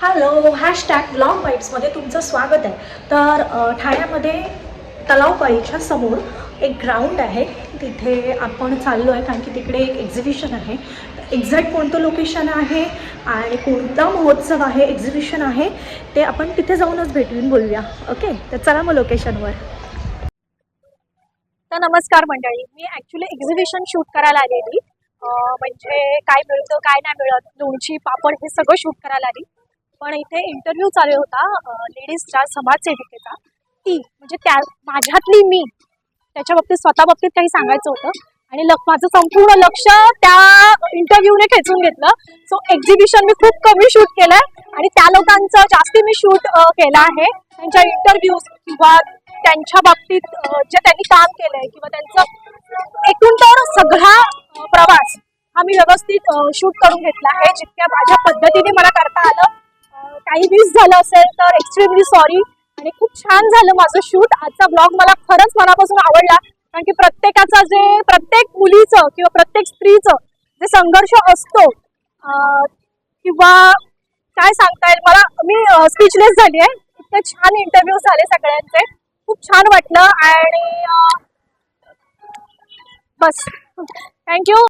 Hello, hashtag blog बाईट्समध्ये तुमचं स्वागत आहे. तर ठाण्यामध्ये तलावपाळीच्या समोर एक ग्राउंड आहे, तिथे आपण चाललो आहे कारण की तिकडे एक एक्झिबिशन आहे. एक्झॅक्ट कोणतं लोकेशन आहे आणि कोणता महोत्सव आहे, एक्झिबिशन आहे, ते आपण तिथे जाऊनच भेटून बोलूया. ओके, तर चला मग लोकेशनवर. तर नमस्कार मंडळी, मी ॲक्च्युली एक्झिबिशन शूट करायला आलेली. म्हणजे काय मिळतं काय नाही मिळत, लोणची पापड हे सगळं शूट करायला आली. पण इथे इंटरव्ह्यू चालू होता लेडीजच्या समाजसेविकेचा. ती म्हणजे त्या माझ्यातली मी त्याच्या बाबतीत स्वतः बाबतीत काही सांगायचं होतं आणि माझं संपूर्ण लक्ष त्या इंटरव्ह्यूने खेचून घेतलं. सो एक्झिबिशन मी खूप कमी शूट केलंय आणि त्या लोकांचं जास्ती मी शूट केलं आहे. त्यांच्या इंटरव्ह्यूज किंवा त्यांच्या बाबतीत जे त्यांनी काम केलंय किंवा त्यांचं एकूण तर सगळा प्रवास हा मी व्यवस्थित शूट करून घेतला आहे, जितक्या माझ्या पद्धतीने मला करता आलं. काही मिस झालं असेल तर एक्स्ट्रीमली सॉरी. आणि खूप छान झालं माझं शूट. आजचा ब्लॉग मला खरंच मनापासून आवडला, कारण की प्रत्येक मुलीचं किंवा प्रत्येक स्त्रीचं जे संघर्ष असतो किंवा काय सांगता येईल, मला मी स्पीचलेस झाली आहे. इतके छान इंटरव्ह्यू झाले सगळ्यांचे, खूप छान वाटलं आणि बस. Thank you.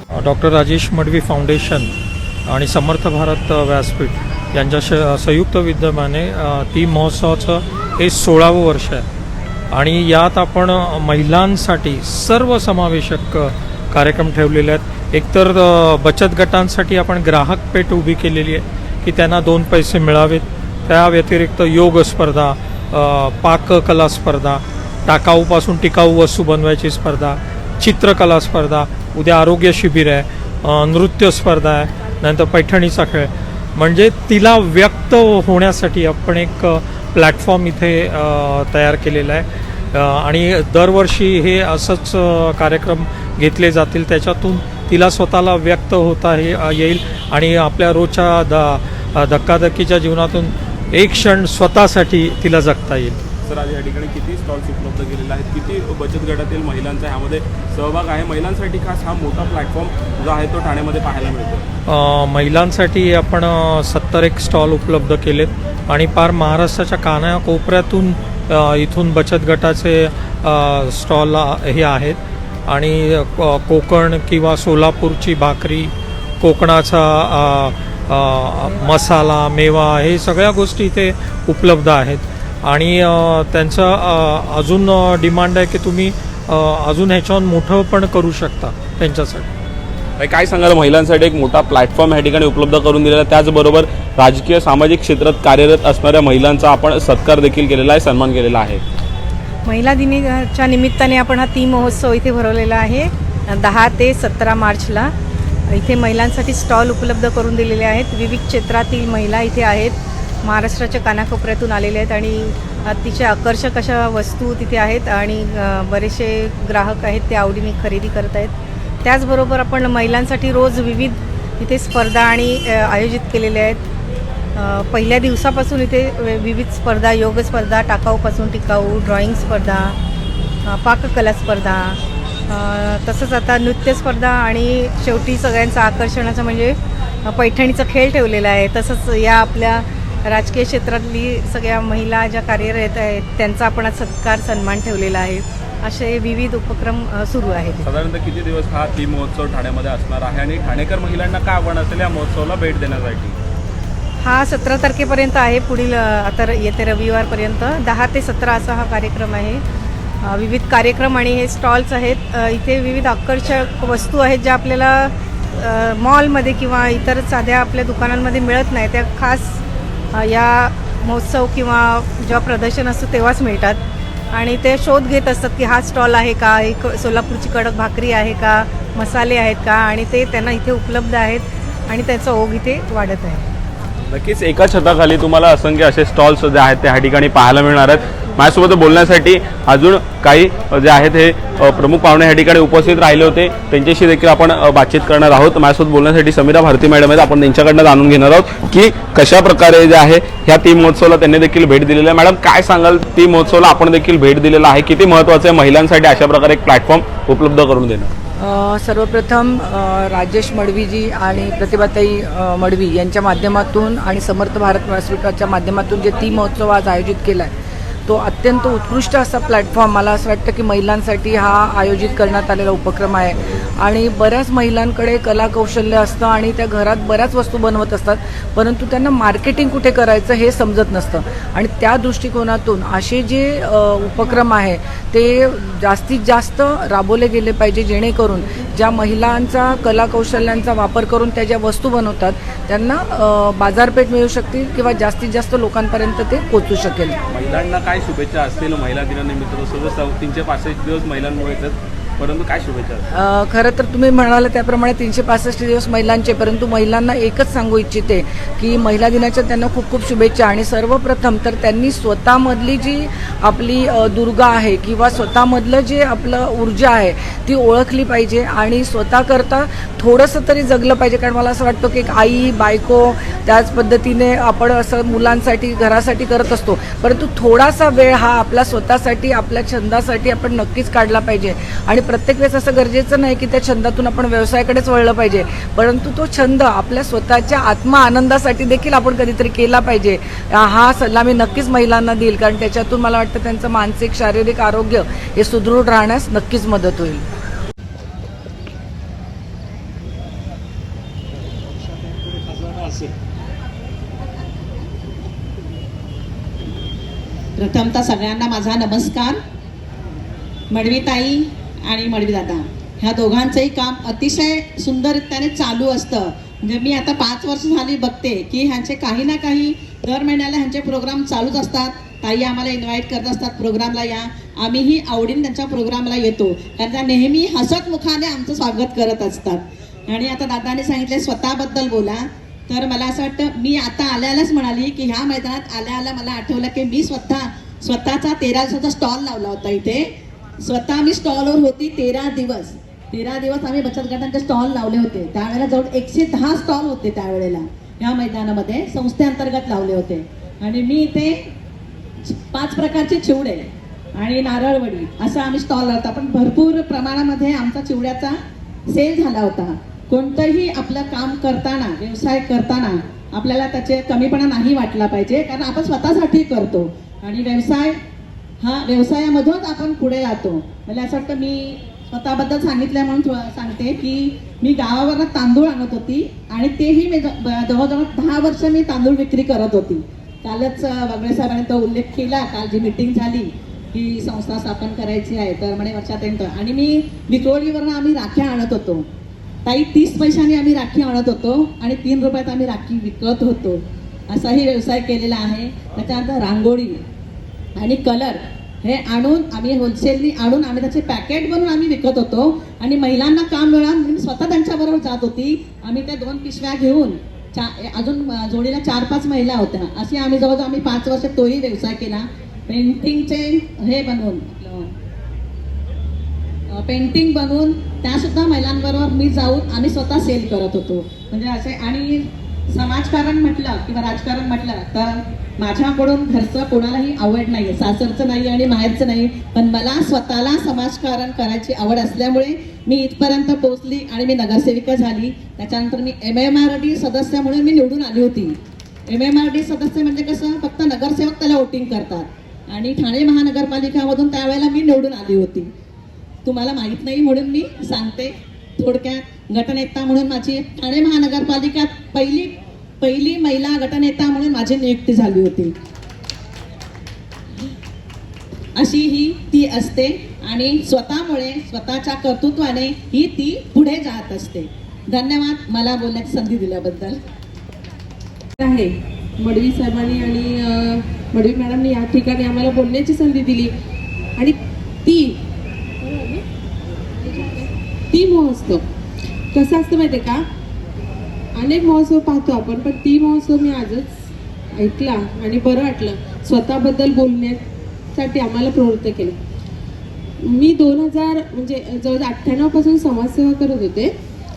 Doctor Rajesh Madavi foundation आणि समर्थ भारत व्यासपीठ यांच्या संयुक्त विद्यमाने ती महोत्सवाचं हे 16वं वर्ष आहे आणि यात आपण महिलांसाठी सर्वसमावेशक कार्यक्रम ठेवलेले आहेत. एकतर बचत गटांसाठी आपण ग्राहक पेठ उभी केलेली आहे की त्यांना 2 पैसे मिळावेत. त्या व्यतिरिक्त योग स्पर्धा, पाककला स्पर्धा, टाकाऊपासून टिकाऊ वस्तू बनवायची स्पर्धा, चित्रकला स्पर्धा, उद्या आरोग्य शिबिर आहे, नृत्य स्पर्धा आहे, नंतर पैठणीचा खेळ. म्हणजे तिला व्यक्त होण्यासाठी आपण एक प्लॅटफॉर्म इथे तयार केलेला आहे आणि दरवर्षी हे असंच कार्यक्रम घेतले जातील. त्याच्यातून तिला स्वतःला व्यक्त होता येईल आणि आपल्या रोजच्या धक्काधक्कीच्या जीवनातून एक क्षण स्वतःसाठी तिला जगता येईल. सर, आज या ठिकाणी किती स्टॉल्स उपलब्ध केलेले आहेत, किती बचत गटातील महिलांचा ह्यामध्ये सहभाग आहे? महिलांसाठी खास हा मोठा प्लॅटफॉर्म जो आहे तो ठाण्यामध्ये पाहायला मिळतो. महिलांसाठी आपण 70 स्टॉल उपलब्ध केलेत आणि पार महाराष्ट्राच्या कानाकोपऱ्यातून इथून बचत गटाचे स्टॉल हे आहेत आणि कोकण किंवा सोलापूरची भाकरी, कोकणाचा मसाला, मेवा, हे सगळ्या गोष्टी इथे उपलब्ध आहेत आणि त्यांचं अजून डिमांड आहे की तुम्ही अजून ह्याच्यावर मोठं पण करू शकता त्यांच्यासाठी. काय सांगाल, महिलांसाठी एक मोठा प्लॅटफॉर्म ह्या ठिकाणी उपलब्ध करून दिलेला आहे. त्याचबरोबर राजकीय सामाजिक क्षेत्रात कार्यरत असणाऱ्या महिलांचा आपण सत्कार देखील केलेला आहे, सन्मान केलेला आहे. महिला दिनाच्या निमित्ताने आपण हा ती महोत्सव इथे भरवलेला आहे. 10 ते 17 मार्चला इथे महिलांसाठी स्टॉल उपलब्ध करून दिलेले आहेत. विविध क्षेत्रातील महिला इथे आहेत, महाराष्ट्राच्या कानाकोपऱ्यातून आलेले आहेत आणि अतिशय आकर्षक अशा वस्तू तिथे आहेत आणि बरेचसे ग्राहक आहेत ते आवडीने खरेदी करत आहेत. त्याचबरोबर आपण महिलांसाठी रोज विविध इथे स्पर्धा आणि आयोजित केलेल्या आहेत. पहिल्या दिवसापासून इथे विविध स्पर्धा, योग स्पर्धा, टाकाऊपासून टिकाऊ, ड्रॉइंग स्पर्धा, पाककला स्पर्धा, तसंच आता नृत्य स्पर्धा आणि शेवटी सगळ्यांचं आकर्षणाचं म्हणजे पैठणीचा खेळ ठेवलेला आहे. तसंच या आपल्या राजकीय क्षेत्रातली सगळ्या महिला ज्या कार्यरत आहेत त्यांचा आपण आज सत्कार सन्मान ठेवलेला आहे. असे विविध उपक्रम सुरू आहेत. साधारणतः किती दिवस हा ती महोत्सव ठाण्यामध्ये असणार आहे आणि ठाणेकर महिलांना काय आव्हान असेल या महोत्सवाला भेट देण्यासाठी? हा 17 तारखेपर्यंत आहे, पुढील आता येते रविवारपर्यंत 10 ते 17 असा हा कार्यक्रम आहे. विविध कार्यक्रम आणि हे स्टॉल्स आहेत. इथे विविध आकर्षक वस्तू आहेत ज्या आपल्याला मॉलमध्ये किंवा इतर साध्या आपल्या दुकानांमध्ये मिळत नाही. त्या खास या महोत्सव किंवा जेव्हा प्रदर्शन असतं तेव्हाच मिळतात आणि ते शोध घेत असतात की हा स्टॉल आहे का, एक सोलापूरची कडक भाकरी आहे का, मसाले आहेत का, आणि ते त्यांना इथे उपलब्ध आहेत आणि त्याचा ओघ इथे वाढत आहे. नक्कीच एका छताखाली तुम्हाला असंख्य असे स्टॉल्स जे आहेत त्या ठिकाणी पाहायला मिळणार आहेत. माझ्यासोबत बोलण्यासाठी अजून काही जे आहेत हे प्रमुख पाहुणे ह्या ठिकाणी उपस्थित राहिले होते, त्यांच्याशी देखील आपण बातचीत करणार आहोत. माझ्यासोबत बोलण्यासाठी समीरा भारती मॅडम आहेत, आपण त्यांच्याकडनं जाणून घेणार आहोत की कशा प्रकारे जे आहे ह्या ती महोत्सवाला त्यांनी देखील भेट दिलेली आहे. मॅडम, काय सांगाल, ती महोत्सवाला आपण देखील भेट दिलेला आहे, किती महत्त्वाचं आहे महिलांसाठी अशा प्रकारे एक प्लॅटफॉर्म उपलब्ध करून देणं? सर्वप्रथम राजेश मडवीजी आणि प्रतिभाताई मडवी यांच्या माध्यमातून आणि समर्थ भारत व्यासपीठाच्या माध्यमातून जे ती महोत्सव आज आयोजित केला आहे तो अत्यंत उत्कृष्ट असा प्लॅटफॉर्म, मला असं वाटतं की महिलांसाठी हा आयोजित करण्यात आलेला उपक्रम आहे. आणि बऱ्याच महिलांकडे कलाकौशल्य असतं आणि त्या घरात बऱ्याच वस्तू बनवत असतात, परंतु त्यांना मार्केटिंग कुठे करायचं हे समजत नसतं. आणि त्या दृष्टिकोनातून असे जे उपक्रम आहे ते जास्तीत जास्त राबवले गेले पाहिजे, जेणेकरून ज्या महिलांचा कलाकौशल्यांचा वापर करून त्या ज्या वस्तू बनवतात त्यांना बाजारपेठ मिळू शकतील किंवा जास्तीत जास्त लोकांपर्यंत ते पोचू शकेल. महिलांना काय शुभेच्छा असतील महिला दिनानिमित्त? सगळं 365 दिवस महिलांमुळे येतात, परंतु काय शुभेच्छा? खरं तर तुम्ही म्हणाला त्याप्रमाणे 365 दिवस महिलांचे, परंतु महिलांना एकच सांगू इच्छिते की महिला दिनाच्या त्यांना खूप खूप शुभेच्छा. आणि सर्वप्रथम तर त्यांनी स्वतःमधली जी आपली दुर्गा आहे किंवा स्वतःमधलं जे आपलं ऊर्जा आहे ती ओळखली पाहिजे आणि स्वतःकरता थोडंसं तरी जगलं पाहिजे. कारण मला असं वाटतं की एक आई, बायको त्याच पद्धतीने आपण असं मुलांसाठी, घरासाठी करत असतो, परंतु थोडासा वेळ हा आपला स्वतःसाठी, आपल्या छंदासाठी आपण नक्कीच काढला पाहिजे. आणि प्रत्येक वेळेस असं गरजेचं नाही की त्या छंदातून आपण व्यवसायाकडेच वळलं पाहिजे, परंतु तो छंद आपल्या स्वतःच्या आत्मा आनंदासाठी देखील आपण कधीतरी केला पाहिजे. हा सल्ला मी नक्कीच महिलांना देईल, कारण त्याच्यातून मला वाटतं त्यांचं मानसिक, शारीरिक आरोग्य हे सुदृढ राहण्यास नक्कीच मदत होईल. हास्य. प्रथमतः सगळ्यांना माझा नमस्कार. मडवीताई आणि मडवीदादा ह्या दोघांचंही काम अतिशय सुंदररीत्याने चालू असतं. म्हणजे मी आता 5 वर्ष झाली बघते की ह्यांचे काही ना काही दर महिन्याला ह्यांचे प्रोग्राम चालूच असतात. ताई आम्हाला इन्व्हाइट करत असतात प्रोग्रामला या. आम्हीही आवडीने त्यांच्या प्रोग्रामला येतो कारण त्या नेहमी हसत मुखाने आमचं स्वागत करत असतात. आणि आता दादाने सांगितले स्वतःबद्दल बोला, तर मला असं वाटतं मी आता आल्यालाच म्हणाली की ह्या मैदानात आल्या मला आठवलं की मी स्वतःचा 13 दिवसाचा स्टॉल लावला होता इथे. स्वतः मी स्टॉलवर होती 13 दिवस आम्ही बचत गटांचे स्टॉल लावले होते. त्यावेळेला जवळ 110 स्टॉल होते त्यावेळेला ह्या मैदानामध्ये संस्थेअंतर्गत लावले होते. आणि मी इथे 5 प्रकारचे चिवडे आणि नारळवडी असा आम्ही स्टॉल लावता. पण भरपूर प्रमाणामध्ये आमचा चिवड्याचा सेल झाला होता. कोणतंही आपलं काम करताना व्यवसाय करताना आपल्याला त्याचे कमीपणा नाही वाटला पाहिजे कारण आपण स्वतःसाठी करतो आणि व्यवसायामधूनच आपण पुढे जातो. मला असं वाटतं मी स्वतःबद्दल सांगितलं म्हणून सांगते की मी गावावरनं तांदूळ आणत होती आणि तेही मी जवळजवळ 10 वर्ष मी तांदूळ विक्री करत होती. कालच वागळे साहेबांनी तो उल्लेख केला, काल जी मीटिंग झाली की संस्था स्थापन करायची आहे तर म्हणे वर्षात येतो. आणि मी विक्रोळीवरनं आम्ही राख्या आणत होतो. ताई 30 पैशांनी आम्ही राखी आणत होतो आणि 3 रुपयात आम्ही राखी विकत होतो. असाही व्यवसाय केलेला आहे. त्याच्यानंतर रांगोळी आणि कलर हे आणून आम्ही होलसेलनी आणून आम्ही त्याचे पॅकेट बनवून आम्ही विकत होतो. आणि महिलांना काम मिळालं मी स्वतः त्यांच्याबरोबर जात होती. आम्ही त्या 2 पिशव्या घेऊन अजून जोडीला 4-5 महिला होत्या. अशी आम्ही जवळजवळ 5 वर्ष तोही व्यवसाय केला. पेंटिंगचे हे बनवून पेंटिंग बनवून त्यासुद्धा महिलांबरोबर मी जाऊन आम्ही स्वतः सेल करत होतो. म्हणजे असे. आणि समाजकारण म्हटलं किंवा राजकारण म्हटलं तर माझ्याकडून घरचं कोणालाही आवड नाही, सासरचं नाही आणि माहेरचं नाही. पण मला स्वतःला समाजकारण करायची आवड असल्यामुळे मी इथपर्यंत पोहोचली आणि मी नगरसेविका झाली. त्याच्यानंतर मी MMRD सदस्य म्हणून मी निवडून आली होती. MMRD सदस्य म्हणजे कसं फक्त नगरसेवक त्याला वोटिंग करतात आणि ठाणे महानगरपालिकामधून त्यावेळेला मी निवडून आली होती. तुम्हाला माहीत नाही म्हणून मी सांगते थोडक्यात. गटनेता म्हणून माझी ठाणे महानगरपालिकात पहिली महिला गटनेता म्हणून माझी नियुक्ती झाली होती. अशी ही ती असते आणि स्वतःच्या कर्तृत्वाने ही ती पुढे जात असते. धन्यवाद मला बोलण्याची संधी दिल्याबद्दल. आहे मडवी साहेबांनी आणि मडवी मॅडमनी या ठिकाणी आम्हाला बोलण्याची संधी दिली. आणि ती महोत्सव कसं असतं माहिती आहे का, अनेक महोत्सव पाहतो आपण पण ती महोत्सव मी आजच ऐकला आणि बरं वाटलं. स्वतःबद्दल बोलण्यासाठी आम्हाला प्रवृत्त केलं. मी 2000 म्हणजे जवळ 98 पासून समाजसेवा करत होते.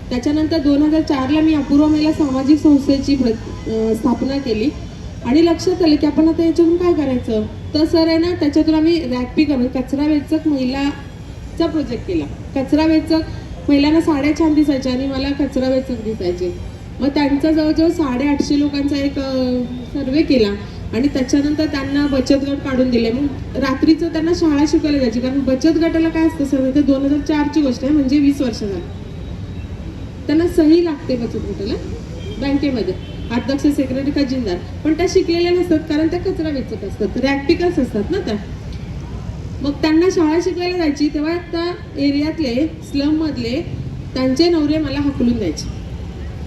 त्याच्यानंतर 2004ला मी अपूर्व महिला सामाजिक संस्थेची स्थापना केली आणि लक्षात आलं की आपण आता याच्यातून काय करायचं. तर सर आहे ना त्याच्यातून आम्ही रॅपिक कचरा वेचक महिलाचा प्रोजेक्ट केला. कचरा वेचक महिलांना साड्या छान दिसायच्या आणि मला कचरा वेचक दिसायचे. मग त्यांचा जवळजवळ 850 लोकांचा एक सर्वे केला आणि त्याच्यानंतर त्यांना बचत गट काढून दिले. मग रात्रीचं त्यांना शाळा शिकवली जायची कारण बचत गटाला काय असतं सर, ते 2004ची गोष्ट आहे म्हणजे 20 वर्ष झाली. त्यांना सही लागते बचत गटाला बँकेमध्ये, अध्यक्ष सेक्रेटरी खजिनदार, पण त्या शिकलेल्या नसतात कारण त्या कचरा वेचत असतात, रॅपिकर्स असतात ना त्या. मग त्यांना शाळा शिकवायला जायची तेव्हा त्या एरियातले स्लम मधले त्यांचे नवरे मला हाकलून द्यायचे,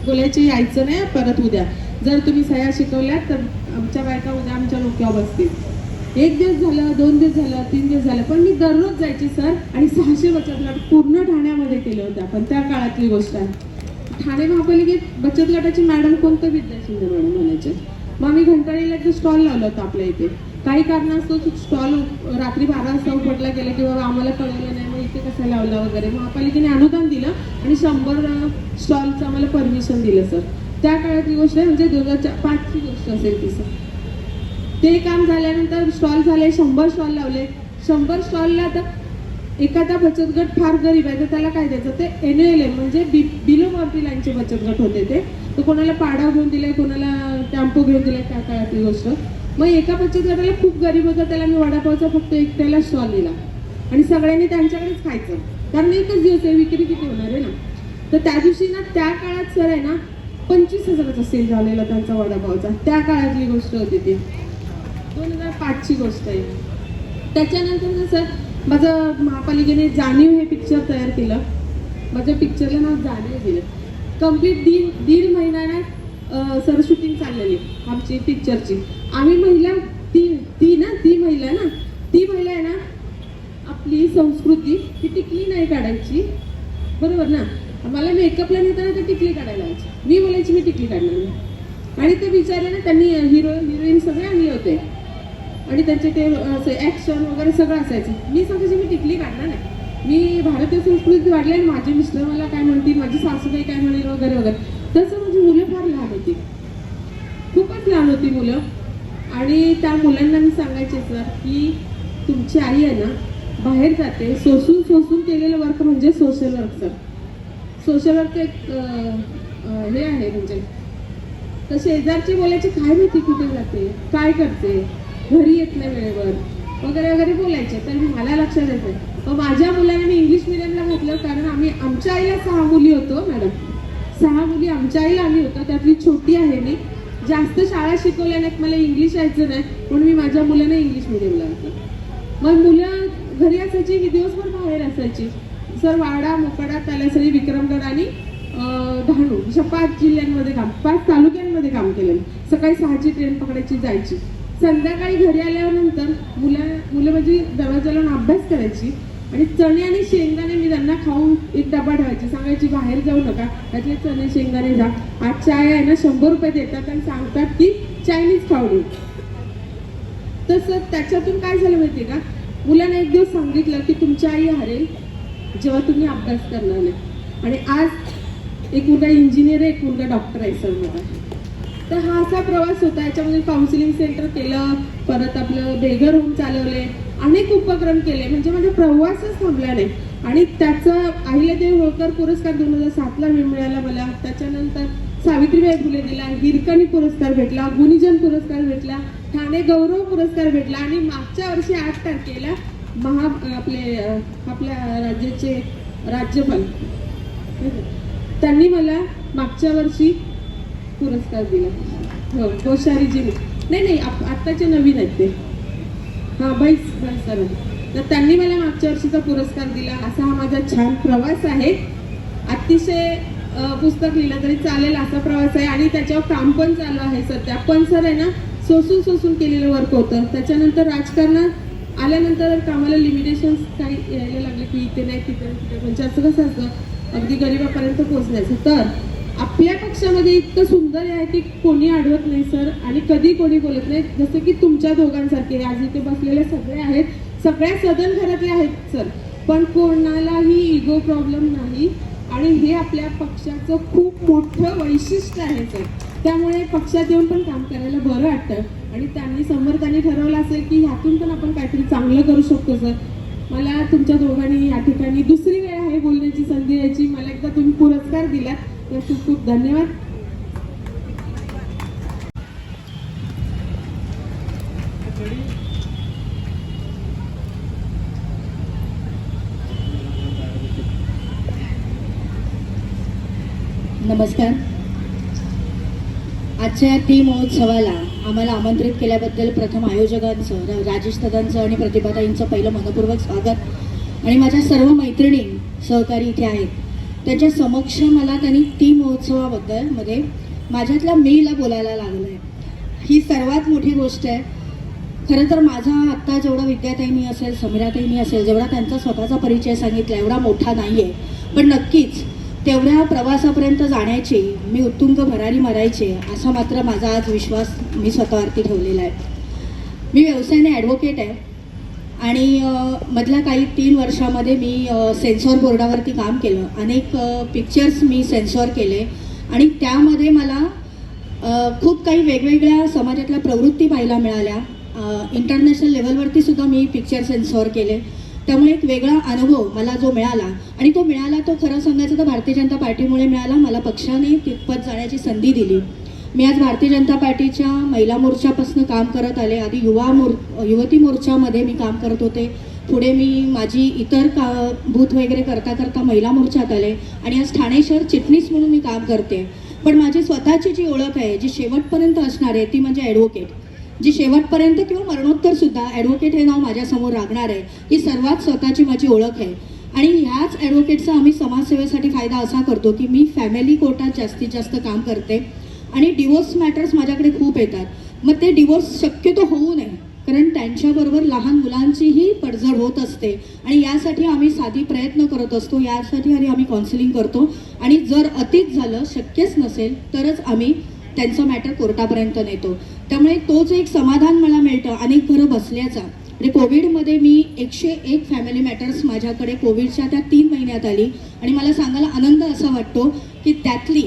बोलायचे यायचं नाही परत उद्या, जर तुम्ही सह्या शिकवल्या तर आमच्या बायका उद्या आमच्या डोक्यावर बसतील. 1 दिवस झालं, 2 दिवस झालं, 3 दिवस झालं, पण मी दररोज जायची सर आणि 600 बचत गट पूर्ण ठाण्यामध्ये केले होते. आपण त्या काळातली गोष्ट आहे. ठाणे महापालिकेत बचत गटाची मॅडम कोणतं विद्या शिंदे मॅडम म्हणायचे. मग आम्ही घंटाळीला एक स्टॉल लावला होता आपल्या इथे. काही कारणास्तव स्टॉल रात्री 12 वाजता उपटला गेला किंवा आम्हाला कळलं नाही, मग इथे कसं लावला वगैरे. महापालिकेने अनुदान दिलं आणि 100 स्टॉलचं आम्हाला परमिशन दिलं सर. त्या काळातली गोष्ट आहे म्हणजे 2005ची गोष्ट असेल ती सर. ते काम झाल्यानंतर स्टॉल झाले, 100 स्टॉल लावले. 100 स्टॉलला तर एखादा बचत गट फार गरीब आहे तर त्याला काय द्यायचं, ते NLM म्हणजे बिलो पॉवर्टी लाईनचे बचत गट होते ते. तर कोणाला पाडा घेऊन दिले, कोणाला टॅम्पो घेऊन दिले, त्या काळातली गोष्ट. मग एका बचत गटाला खूप गरीब होता, त्याला मी वडापावचा फक्त एकट्याला स्टॉल दिला आणि सगळ्यांनी त्यांच्याकडेच खायचं कारण एकच दिवस आहे, विक्री किती होणार आहे ना. तर त्या दिवशी ना त्या काळात सर आहे ना 25,000चा सेल झालेला त्यांचा वडापावचा. त्या काळातली गोष्ट होती ती, 2005ची गोष्ट आहे. त्याच्यानंतर ना सर माझं महापालिकेने जाणीव हे पिक्चर तयार केलं. माझ्या पिक्चरला नाव जाणीव दिलं. कम्प्लीट दीड महिना ना सर शूटिंग चाललेली आमची पिक्चरची. आम्ही महिला ती महिला आहे ना, आपली संस्कृती ही टिकली नाही काढायची, बरोबर ना. मला मेकअपला नेताना तर टिकली काढायला लावायची. मी बोलायची मी टिकली काढणार नाही. आणि ते विचारले ना त्यांनी, हिरोईन सगळे आणले होते आणि त्यांचे ते ॲक्शन वगैरे सगळं असायचं. मी सांगायची मी टिकली काढणार नाही. मी भारतीय संस्कृती वाढली आणि माझे मिस्टर मला काय म्हणतील, माझी सासूबाई काय म्हणेल वगैरे वगैरे. तसं माझी मुलं फार लहान होती, खूपच लहान होती मुलं. आणि त्या मुलांना मी सांगायचे सर की तुमची आई आहे ना बाहेर जाते, सोसून केलेलं वर्क म्हणजे social work sir. Social work एक हे आहे म्हणजे. तर शेजारची बोलायचे काय माहिती कुठे जाते, काय करते, घरी येत नाही वेळेवर वगैरे वगैरे बोलायचे. तर मला लक्षात येत नाही. मग माझ्या मुलांना मी इंग्लिश मिडियमला घातलं, कारण आमच्या आईला 6 मुली होतो मॅडम. 6 मुली आमच्या आईला आम्ही होतो, त्यातली छोटी आहे मी. जास्त शाळा शिकवल्या नाहीत, मला इंग्लिश यायचं नाही म्हणून मी माझ्या मुलांना इंग्लिश मिडियमला घातलं. मग मुलं घरी असायची की दिवसभर बाहेर असायची सर. वाडा मोकडा तालासरी विक्रमगड आणि डहाणू अशा 5 जिल्ह्यांमध्ये 5 तालुक्यांमध्ये काम केलं. सकाळी 6ची ट्रेन पकडायची जायची. संध्याकाळी घरी आल्यानंतर मुलं माझी दरवाजाला अभ्यास करायची आणि चणे आणि शेंगदाणे मी त्यांना खाऊन एक डबा ठेवायची. सांगायची बाहेर जाऊ नका, त्यातले चणे शेंगदाणे जा. आज चाय आहे ना 100 रुपये देतात आणि सांगतात की चायनीज खाऊ. तसं त्याच्यातून काय झालं माहिती आहे का, मुलांना एक दिवस सांगितलं की तुमची आई हरेल जेव्हा तुम्ही अभ्यास करणार नाही. आणि आज एक मुलगा इंजिनियर आहे, एक मुलगा डॉक्टर आहे सर मला. तर हा असा प्रवास होता. याच्यामध्ये काउन्सिलिंग सेंटर केलं, परत आपलं बेघर होम चालवले, अनेक उपक्रम केले. म्हणजे माझा प्रवासच थांबला नाही. आणि त्याचा अहिल्यादेवी होळकर पुरस्कार 2007ला मिळाला मला. त्याच्यानंतर सावित्रीबाई फुले दिला, हिरकणी पुरस्कार भेटला, गुणीजन पुरस्कार भेटला, ठाणे गौरव पुरस्कार भेटला. आणि मागच्या वर्षी 8 तारखेला आपल्या राज्याचे राज्यपाल त्यांनी मला मागच्या वर्षी पुरस्कार दिला. हो, कोश्यारीजी नाही आत्ताचे नवीन आहेत ते, हां बैस सर. तर त्यांनी मला मागच्या वर्षीचा पुरस्कार दिला. असा हा माझा छान प्रवास आहे. अतिशय पुस्तक लिहिलं तरी चालेल असा प्रवास आहे. आणि त्याच्यावर काम पण चालू आहे सध्या. पण सर आहे ना सोसून केलेलं वर्क होतं. त्याच्यानंतर राजकारणात आल्यानंतर कामाला लिमिटेशन्स काही यायला लागले की इथे नाही तिथे म्हणजे असं कसं असतं अगदी गरिबापर्यंत पोहोचण्याचं. तर आपल्या पक्षामध्ये इतकं सुंदर आहे की कोणी अडवत नाही सर आणि कधी कोणी बोलत नाही. जसं की तुमच्या दोघांसारखे आज इथे बसलेले सगळे आहेत, सगळ्या सदन घरातले आहेत सर. पण कोणालाही इगो प्रॉब्लेम नाही. आणि हे आपल्या पक्षाचं खूप मोठं वैशिष्ट्य आहे सर. त्यामुळे पक्षात येऊन पण काम करायला बरं वाटतं. आणि समर्थांनी ठरवलं असेल की ह्यातून पण आपण काहीतरी चांगलं करू शकतो सर. मला तुमच्या दोघांनी या ठिकाणी दुसरी वेळ आहे बोलण्याची संधी द्यायची. मला एकदा तुम्ही पुरस्कार दिला तर खूप खूप धन्यवाद. नमस्कार. आजच्या टी महोत्सवाला आम्हाला आमंत्रित केल्याबद्दल प्रथम आयोजकांचं राजेश दादांचं आणि प्रतिभाताईंचं पहिलं मनपूर्वक स्वागत. आणि माझ्या सर्व मैत्रिणी सहकारी इथे आहेत, त्यांच्या समक्ष मला त्यांनी टी महोत्सवाबद्दल मध्ये माझ्यातल्या मीला बोलायला लागलं आहे. ही सर्वात मोठी गोष्ट आहे. खरं तर माझा आत्ता जेवढा विद्याताईंनी असेल, समीराताईंनी असेल, जेवढा त्यांचा स्वतःचा परिचय सांगितला एवढा मोठा नाही आहे. पण नक्कीच तेवढ्या प्रवासापर्यंत जाण्याची मी उत्तुंग भरारी मारायचे असा मात्र माझा आज विश्वास मी स्वतःवरती ठेवलेला आहे. मी व्यवसायाने ॲडव्होकेट आहे आणि मधल्या काही 3 वर्षामध्ये मी सेन्सॉर बोर्डावरती काम केलं. अनेक पिक्चर्स मी सेन्सॉर केले आणि त्यामध्ये मला खूप काही वेगवेगळ्या समाजातल्या प्रवृत्ती पाहायला मिळाल्या. इंटरनॅशनल लेवलवरती सुद्धा मी पिक्चर सेन्सॉर केले. त्यामुळे एक वेगळा अनुभव मला जो मिळाला आणि तो खरं सांगायचं तर भारतीय जनता पार्टीमुळे मिळाला. मला पक्षाने तितपत जाण्याची संधी दिली. मी आज भारतीय जनता पार्टीच्या महिला मोर्चापासून काम करत आले. आधी युवती मोर्चामध्ये मी काम करत होते. पुढे मी माझी इतर बूथ वगैरे करता महिला मोर्चात आले आणि आज ठाणे शहर चिटणीस म्हणून मी काम करते. पण माझी स्वतःची जी ओळख आहे, जी शेवटपर्यंत असणार आहे, ती म्हणजे ॲडव्होकेट. जी शेवटपर्यंत किंवा मरणोत्तर सुद्धा ॲडव्होकेट हे नाव माझ्यासमोर राहणार आहे. ही सर्वात स्वतःची माझी ओळख आहे. आणि ह्याच ॲडव्होकेटचा आम्ही समाजसेवेसाठी फायदा असा करतो की मी फॅमिली कोर्टात जास्तीत जास्त काम करते आणि डिवोर्स मॅटर्स माझ्याकडे खूप येतात. मग ते डिवोर्स शक्यतो होऊ नये, कारण त्यांच्याबरोबर लहान मुलांचीही पडझड होत असते आणि यासाठी आम्ही साधी प्रयत्न करत असतो. यासाठी आम्ही काउन्सिलिंग करतो आणि जर अतीच झालं, शक्यच नसेल, तरच आम्ही त्यांचं मॅटर कोर्टापर्यंत नेतो. त्यामुळे तोच एक समाधान मला मिळतं अनेक घरं बसल्याचा. म्हणजे कोविडमध्ये मी 101 फॅमिली मॅटर्स माझ्याकडे कोविडच्या त्या 3 महिन्यात आली आणि मला सांगायला आनंद असा वाटतो की त्यातली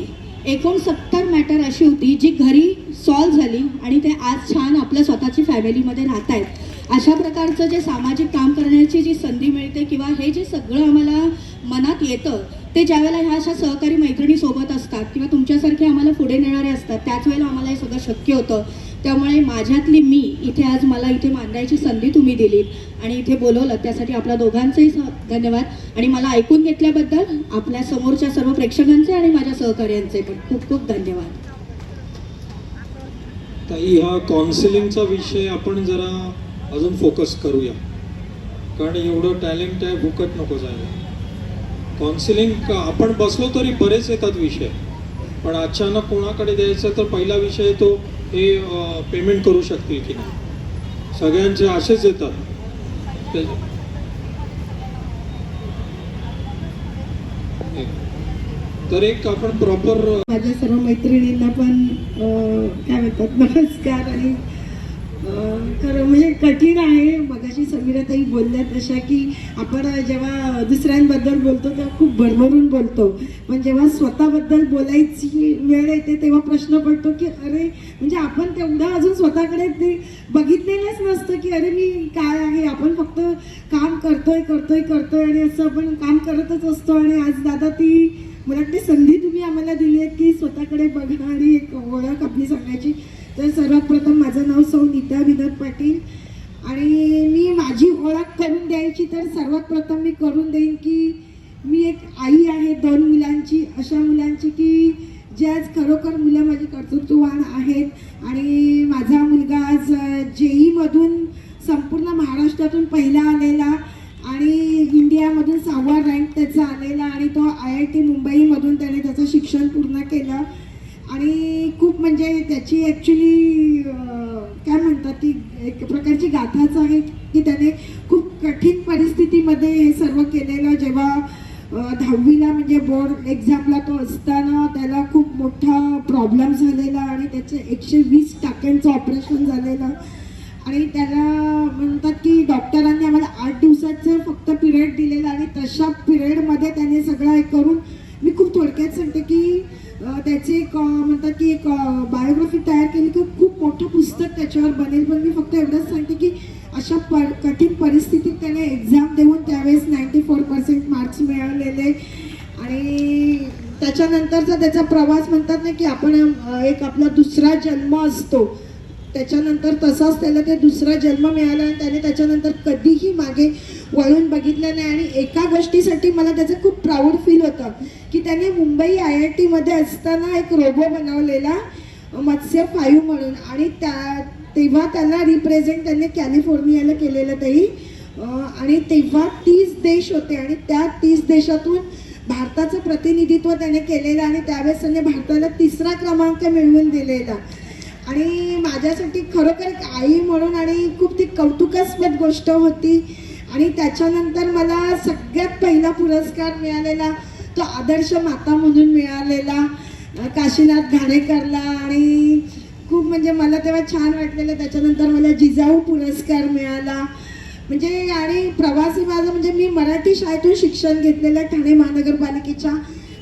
69 मॅटर अशी होती जी घरी सॉल्व्ह झाली आणि ते आज छान आपल्या स्वतःची फॅमिलीमध्ये राहत आहेत. अशा प्रकारचं जे सामाजिक काम करण्याची जी संधी मिळते किंवा हे जे सगळं आम्हाला मनात येतं ते ज्यावेळेला ह्या अशा सहकारी मैत्रिणी सोबत असतात किंवा तुमच्यासारखे आम्हाला पुढे नेणारे असतात, त्याच वेळेला आम्हाला हे सगळं शक्य होतं. त्यामुळे माझ्यातली मी इथे आज मला इथे मांडायची संधी तुम्ही दिलीत आणि इथे बोलवलं, त्यासाठी आपल्या दोघांचेही धन्यवाद. आणि मला ऐकून घेतल्याबद्दल आपल्या समोरच्या सर्व प्रेक्षकांचे आणि माझ्या सहकार्यांचे पण खूप खूप धन्यवाद. ताई, हा काउन्सिलिंगचा विषय आपण जरा अजून फोकस करूया, कारण एवढं टॅलेंट आहे, फुकट नको जायला. काउन्सिलिंग आपण बसलो तरी बरेच येतात विषय, पण अचानक कोणाकडे द्यायचं तर पहिला विषय तो हे पेमेंट करू शकतील की नाही, सगळ्यांचे असेच येतात. तर एक आपण प्रॉपर माझ्या सर्व मैत्रिणींना पण काय म्हणतात नमस्कार. आणि खरं म्हणजे कठीण आहे. मगाशी समीराताई बोलल्या तशा की आपण जेव्हा दुसऱ्यांबद्दल बोलतो तेव्हा खूप भरभरून बोलतो, पण जेव्हा स्वतःबद्दल बोलायची वेळ येते तेव्हा प्रश्न पडतो की अरे म्हणजे आपण तेवढं अजून स्वतःकडे ते बघितलेलंच नसतं की अरे मी काय आहे. आपण फक्त काम करतोय आणि असं आपण काम करतच असतो. आणि आज दादा ती मला वाटते संधी तुम्ही आम्हाला दिली आहे की स्वतःकडे बघणारी एक ओळख आपली सांगायची. तर सर्वात प्रथम माझं नाव सौ नीता विनोद पाटील आणि मी माझी ओळख करून द्यायची तर सर्वात प्रथम मी करून देईन की मी एक आई आहे 2 मुलांची, अशा मुलांची की जे आज खरोखर मुलं माझी कर्तृत्ववान आहेत. आणि माझा मुलगा आज JEE-मधून संपूर्ण महाराष्ट्रातून पहिला आलेला आणि इंडियामधून 6वा रँक त्याचा आलेला आणि तो IIT मुंबईमधून त्याने त्याचं शिक्षण पूर्ण केलं. आणि खूप म्हणजे त्याची ॲक्च्युली काय म्हणतात ती एक प्रकारची गाथाच आहे की त्याने खूप कठीण परिस्थितीमध्ये हे सर्व केलेलं. जेव्हा 10वीला म्हणजे बोर्ड एक्झामला तो असताना त्याला खूप मोठा प्रॉब्लेम झालेला आणि त्याचे 120 टाक्यांचं ऑपरेशन झालेलं. आणि त्याला म्हणतात की डॉक्टरांनी आम्हाला 8 दिवसाचं फक्त पिरियड दिलेला आणि तशा पिरियडमध्ये त्याने सगळं हे करून मी खूप थोडक्यात सांगते की त्याचे एक म्हणतात की एक बायोग्राफी तयार केली की खूप मोठं पुस्तक त्याच्यावर बनेल. पण मी फक्त एवढंच सांगते की अशा कठीण परिस्थितीत त्याने एक्झाम देऊन त्यावेळेस 94% मार्क्स मिळवलेले. आणि त्याच्यानंतरचा त्याचा प्रवास म्हणतात ना की आपण एक आपला दुसरा जन्म असतो, त्याच्यानंतर तसाच त्याला ते दुसरा जन्म मिळाला आणि त्याने त्याच्यानंतर कधीही मागे वळून बघितलं नाही. आणि एका गोष्टीसाठी मला त्याचं खूप प्राऊड फील होतं की त्याने मुंबई IIT-मध्ये असताना एक रोबो बनवलेला मत्स्य 5 म्हणून आणि तेव्हा त्याला रिप्रेझेंट त्याने कॅलिफोर्नियाला केलेलं तरी. आणि तेव्हा 30 देश होते आणि त्या 30 देशातून भारताचं प्रतिनिधित्व त्याने केलेलं आणि त्यावेळेस त्याने भारताला 3रा क्रमांक मिळवून दिलेला. आणि माझ्यासाठी खरोखर एक आई म्हणून आणि खूप ती कौतुकास्पद गोष्ट होती. आणि त्याच्यानंतर मला सगळ्यात पहिला पुरस्कार मिळालेला तो आदर्श माता म्हणून मिळालेला काशीनाथ घाणेकरला. आणि खूप म्हणजे मला तेव्हा छान वाटलेलं. त्याच्यानंतर मला जिजाऊ पुरस्कार मिळाला. म्हणजे आणि प्रवासी माझं म्हणजे मी मराठी शाळेतून शिक्षण घेतलेलं ठाणे महानगरपालिकेच्या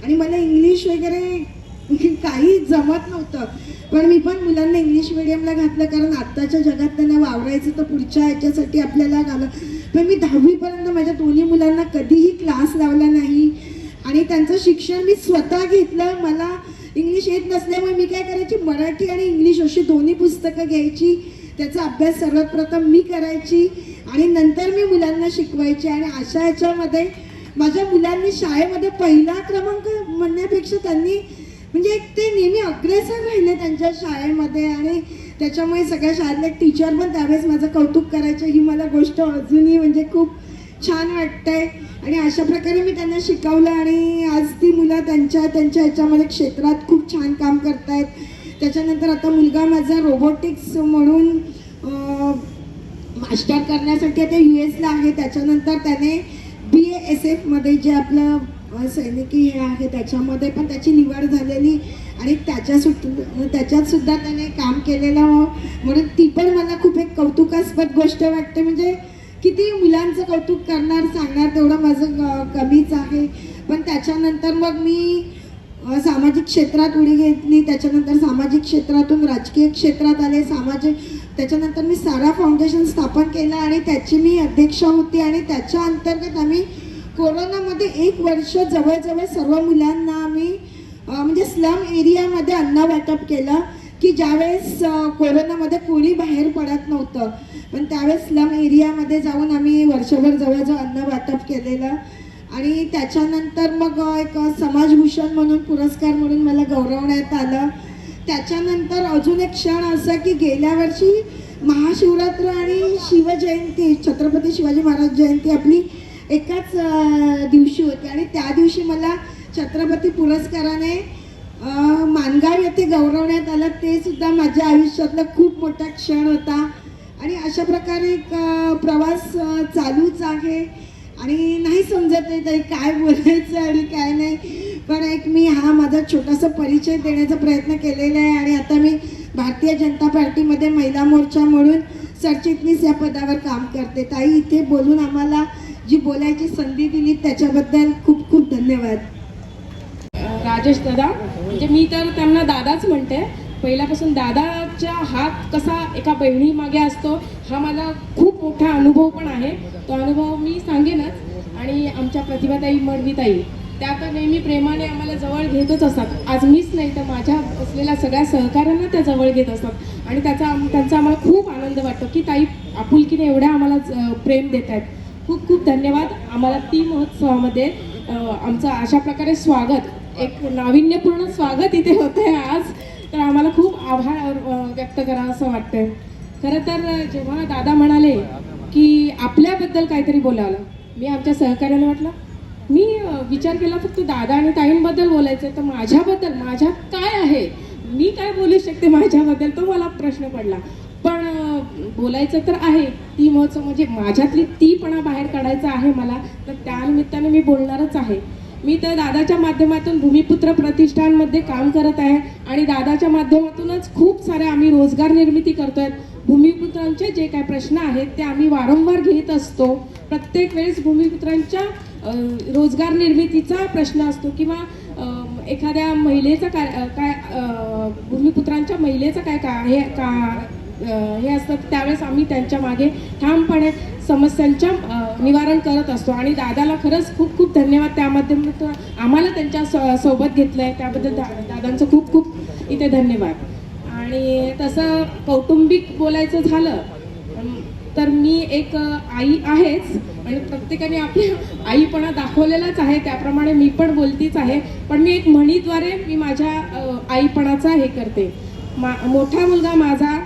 आणि मला इंग्लिश वगैरे काही जमत नव्हतं, पण मी पण मुलांना इंग्लिश मिडियमला घातलं कारण आत्ताच्या जगात त्यांना वावरायचं तर पुढच्या ह्याच्यासाठी आपल्याला घालं. पण मी 10वीपर्यंत माझ्या दोन्ही मुलांना कधीही क्लास लावला नाही आणि त्यांचं शिक्षण मी स्वतः घेतलं. मला इंग्लिश येत नसल्यामुळे मी काय करायची, मराठी आणि इंग्लिश अशी दोन्ही पुस्तकं घ्यायची, त्याचा अभ्यास सर्वात प्रथम मी करायची आणि नंतर मी मुलांना शिकवायची. आणि अशा ह्याच्यामध्ये माझ्या मुलांनी शाळेमध्ये पहिला क्रमांक म्हणण्यापेक्षा त्यांनी म्हणजे एक ते नेहमी अग्रेसर राहिले त्यांच्या शाळेमध्ये आणि त्याच्यामुळे सगळ्या शाळेतले टीचर पण त्यावेळेस माझं कौतुक करायचे. ही मला गोष्ट अजूनही म्हणजे खूप छान वाटतंय आणि अशा प्रकारे मी त्यांना शिकवलं आणि आज ती मुलं त्यांच्या ह्याच्यामध्ये क्षेत्रात खूप छान काम करतायत. त्याच्यानंतर आता मुलगा माझा रोबोटिक्स म्हणून मास्टर करण्यासाठी आता US ला आहे. त्याच्यानंतर त्याने BASF मध्ये जे आपलं सैनिकी हे आहे त्याच्यामध्ये पण त्याची निवड झालेली आणि त्याच्यात सुद्धा त्याने काम केलेलं म्हणून ती पण मला खूप एक कौतुकास्पद गोष्ट वाटते. म्हणजे किती मुलांचं कौतुक करणार सांगणार तेवढं माझं कमीच आहे. पण त्याच्यानंतर मग मी सामाजिक क्षेत्रात उडी घेतली. त्याच्यानंतर सामाजिक क्षेत्रातून राजकीय क्षेत्रात आले. त्याच्यानंतर मी सारा फाउंडेशन स्थापन केलं आणि त्याची मी अध्यक्ष होती आणि त्याच्या अंतर्गत आम्ही कोरोनामध्ये 1 वर्ष जवळजवळ सर्व मुलांना आम्ही म्हणजे स्लम एरियामध्ये अन्न वाटप केलं की ज्यावेळेस कोरोनामध्ये कोणी बाहेर पडत नव्हतं पण त्यावेळेस स्लम एरियामध्ये जाऊन आम्ही वर्षभर जवळजवळ अन्न वाटप केलेलं. आणि त्याच्यानंतर मग एक समाजभूषण म्हणून पुरस्कार म्हणून मला गौरवण्यात आलं. त्याच्यानंतर अजून एक क्षण असा की गेल्या वर्षी महाशिवरात्र आणि शिवजयंती छत्रपती शिवाजी महाराज जयंती आपली एकाच दिवशी होती आणि त्या दिवशी मला छत्रपती पुरस्काराने माणगाव येथे गौरवण्यात आलं. ते सुद्धा माझ्या आयुष्यातला खूप मोठा क्षण होता आणि अशा प्रकारे एक प्रवास चालूच आहे आणि नाही समजत आहे तरी काय बोलायचं आणि काय नाही. पण एक मी हा माझा छोटासा परिचय देण्याचा प्रयत्न केलेला आहे आणि आता मी भारतीय जनता पार्टीमध्ये महिला मोर्चा म्हणून सरचिटणीस या पदावर काम करते. ताई इथे बोलून आम्हाला जी बोलायची संधी दिली त्याच्याबद्दल खूप खूप धन्यवाद. राजेश दादा म्हणजे मी तर त्यांना दादाच म्हणते. पहिल्यापासून दादाचा हात कसा एका बहिणीमागे असतो हा मला खूप मोठा अनुभव पण आहे. तो अनुभव मी सांगेनच. आणि आमच्या प्रतिभाताई मडवीताई त्या तर नेहमी प्रेमाने आम्हाला जवळ घेतच असतात. आज मीच नाही तर माझ्या असलेल्या सगळ्या सहकाऱ्यांना त्या जवळ घेत असतात आणि त्यांचा आम्हाला खूप आनंद वाटतो की ताई आपुलकीने एवढ्या आम्हाला प्रेम देत आहेत. खूप खूप धन्यवाद. आम्हाला ती महोत्सवामध्ये आमचं अशा प्रकारे स्वागत एक नाविन्यपूर्ण स्वागत इथे होते आज. तर आम्हाला खूप आभार व्यक्त करावं असं वाटतंय. खरं तर जेव्हा दादा म्हणाले की आपल्याबद्दल काहीतरी बोलावलं मी आमच्या सहकार्याने म्हटलं मी विचार केला फक्त दादा आणि ताईंबद्दल बोलायचं तर माझ्याबद्दल माझ्यात काय आहे मी काय बोलू शकते माझ्याबद्दल तो मला प्रश्न पडला. पण बोलायचं तर आहे ती महोत्सव म्हणजे माझ्यातली तीपणा बाहेर काढायचा आहे मला तर त्यानिमित्ताने मी बोलणारच आहे. मी तर दादाच्या माध्यमातून भूमिपुत्र प्रतिष्ठानमध्ये काम करत आहे आणि दादाच्या माध्यमातूनच खूप सारे आम्ही रोजगार निर्मिती करतोय. भूमिपुत्रांचे जे काय प्रश्न आहेत ते आम्ही वारंवार घेत असतो. प्रत्येक वेळेस भूमिपुत्रांच्या रोजगार निर्मितीचा प्रश्न असतो किंवा एखाद्या महिलेचा काय भूमिपुत्रांच्या महिलेचं काय हे असतं त्यावेळेस आम्ही त्यांच्या मागे ठामपणे समस्यांच्या निवारण करत असतो. आणि दादाला खरंच खूप खूप धन्यवाद त्या माध्यमातून आम्हाला त्यांच्या सोबत घेतलं आहे त्याबद्दल दादांचं खूप खूप इथे धन्यवाद. आणि तसं कौटुंबिक बोलायचं झालं तर मी एक आई आहेच आणि प्रत्येकाने आपल्या आईपणा दाखवलेलाच आहे त्याप्रमाणे मी पण बोलतीच आहे. पण मी एक म्हणीद्वारे मी माझ्या आईपणाचा हे करते. मोठा मुलगा माझा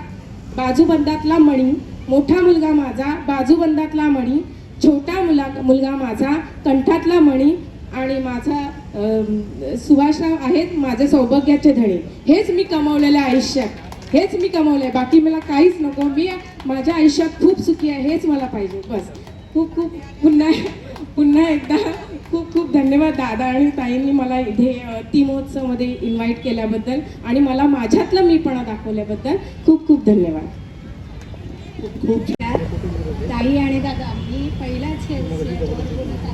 बाजूबंदातला मणी मोठा मुलगा माझा बाजूबंदातला मणी छोटा मुलगा माझा कंठातला मणी आणि माझा सुभाषराव आहेत माझे सौभाग्याचे धणी. हेच मी कमवलेलं आयुष्यात हेच मी कमवलंय बाकी मला काहीच नको. मी माझ्या आयुष्यात खूप सुखी आहे हेच मला पाहिजे बस. खूप खूप पुन्हा एकदा खूप खूप धन्यवाद दादा आणि ताईंनी मला इथे ती महोत्सवमध्ये इन्व्हाइट केल्याबद्दल आणि मला माझ्यातलं मीपणा दाखवल्याबद्दल खूप खूप धन्यवाद. खूप ताई आणि दादा मी पहिलाच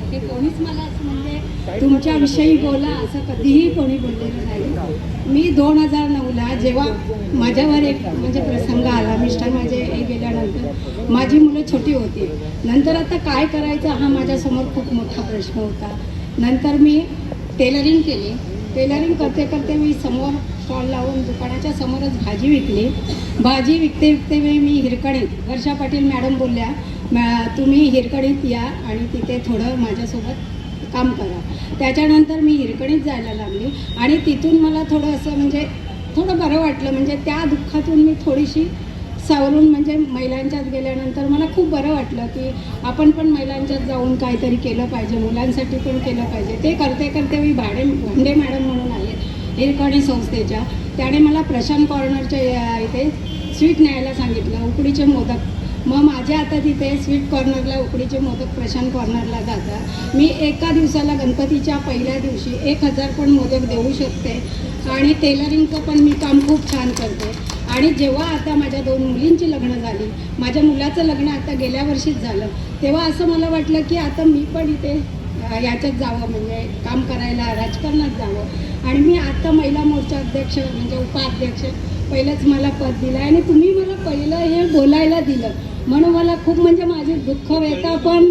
हे कोणीच मला असं म्हणजे तुमच्याविषयी बोला असं कधीही कोणी बोललेलं नाही. मी 2009ला जेव्हा माझ्यावर एक म्हणजे प्रसंग आला मिस्टर माझे गेल्यानंतर माझी मुलं छोटी होती. नंतर आता काय करायचं हा माझ्यासमोर खूप मोठा प्रश्न होता. नंतर मी टेलरिंग केली. टेलरिंग करते मी समोर स्टॉल लावून दुकानाच्या समोरच भाजी विकली. भाजी विकते वेळी मी हिरकणीत वर्षा पाटील मॅडम बोलल्या तुम्ही हिरकणीत या आणि तिथे थोडं माझ्यासोबत काम करा. त्याच्यानंतर मी हिरकणीत जायला लागली आणि तिथून मला थोडं असं म्हणजे थोडं बरं वाटलं. म्हणजे त्या दुःखातून मी थोडीशी सावरून म्हणजे महिलांच्यात गेल्यानंतर मला खूप बरं वाटलं की आपण पण महिलांच्यात जाऊन काहीतरी केलं पाहिजे, मुलांसाठी पण केलं पाहिजे. ते करते करते मी भांडे मॅडम म्हणून आहेत हिरकणी संस्थेच्या, त्याने मला प्रशांत कॉर्नरच्या इथे स्वीट न्यायला सांगितलं, उकडीचे मोदक. मग माझ्या आता तिथे स्वीट कॉर्नरला उकडीचे मोदक प्रशांत कॉर्नरला जातात. मी एका दिवसाला गणपतीच्या पहिल्या दिवशी 1000 पण मोदक देऊ शकते आणि टेलरिंगचं पण मी काम खूप छान करते. आणि जेव्हा आता माझ्या 2 मुलींची लग्न झाली, माझ्या मुलाचं लग्न आता गेल्या वर्षीच झालं, तेव्हा असं मला वाटलं की आता मी पण इथे याच्यात जावं, म्हणजे काम करायला राजकारणात जावं. आणि मी आता महिला मोर्चा अध्यक्ष म्हणजे उपाध्यक्ष पहिलंच मला पद दिलं आणि तुम्ही मला पहिलं हे बोलायला दिलं म्हणून मला खूप म्हणजे माझे दुःख व्यथा पण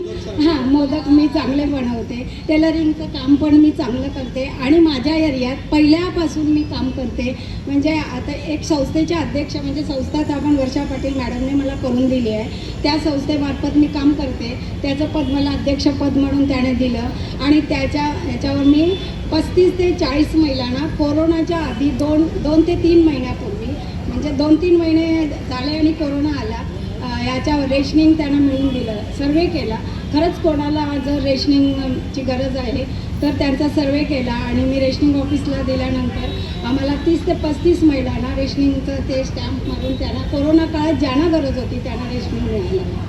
मोदक मी चांगले बनवते, टेलरिंगचं काम पण मी चांगलं करते आणि माझ्या एरियात पहिल्यापासून मी काम करते. म्हणजे आता एक संस्थेचे अध्यक्ष म्हणजे संस्था आपण वर्षा पाटील मॅडमने मला करून दिली आहे, त्या संस्थेमार्फत मी काम करते. त्याचं पद मला अध्यक्षपद म्हणून त्याने दिलं आणि ह्याच्यावर मी 35 ते 40 महिलांना कोरोनाच्या आधी 2 ते 3 महिन्यापूर्वी म्हणजे 2-3 महिने झाले आणि कोरोना आला, याच्यावर रेशनिंग त्यांना मिळून दिलं. सर्वे केला, खरंच कोणाला जर रेशनिंगची गरज आहे तर त्यांचा सर्वे केला आणि मी रेशनिंग ऑफिसला दिल्यानंतर आम्हाला 30 ते 35 महिलांना रेशनिंगचं ते स्टॅम्प मारून त्यांना कोरोना काळात ज्यांना गरज होती त्यांना रेशनिंग मिळालं.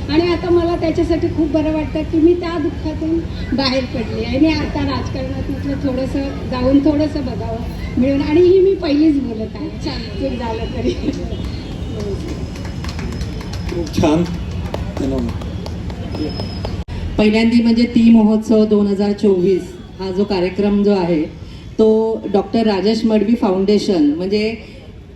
आणि आता मला त्याच्यासाठी खूप बरं वाटतं की मी त्या दुःखातून बाहेर पडली आणि आता राजकारणात म्हटलं थोडंसं जाऊन थोडंसं बघावं मिळून. आणि ही मी पहिलीच बोलत आहे, चूक झालं तरी. खूप छान. पहिल्यांदी म्हणजे ती महोत्सव 2024 हा जो कार्यक्रम जो आहे तो डॉक्टर राजेश मडवी फाउंडेशन म्हणजे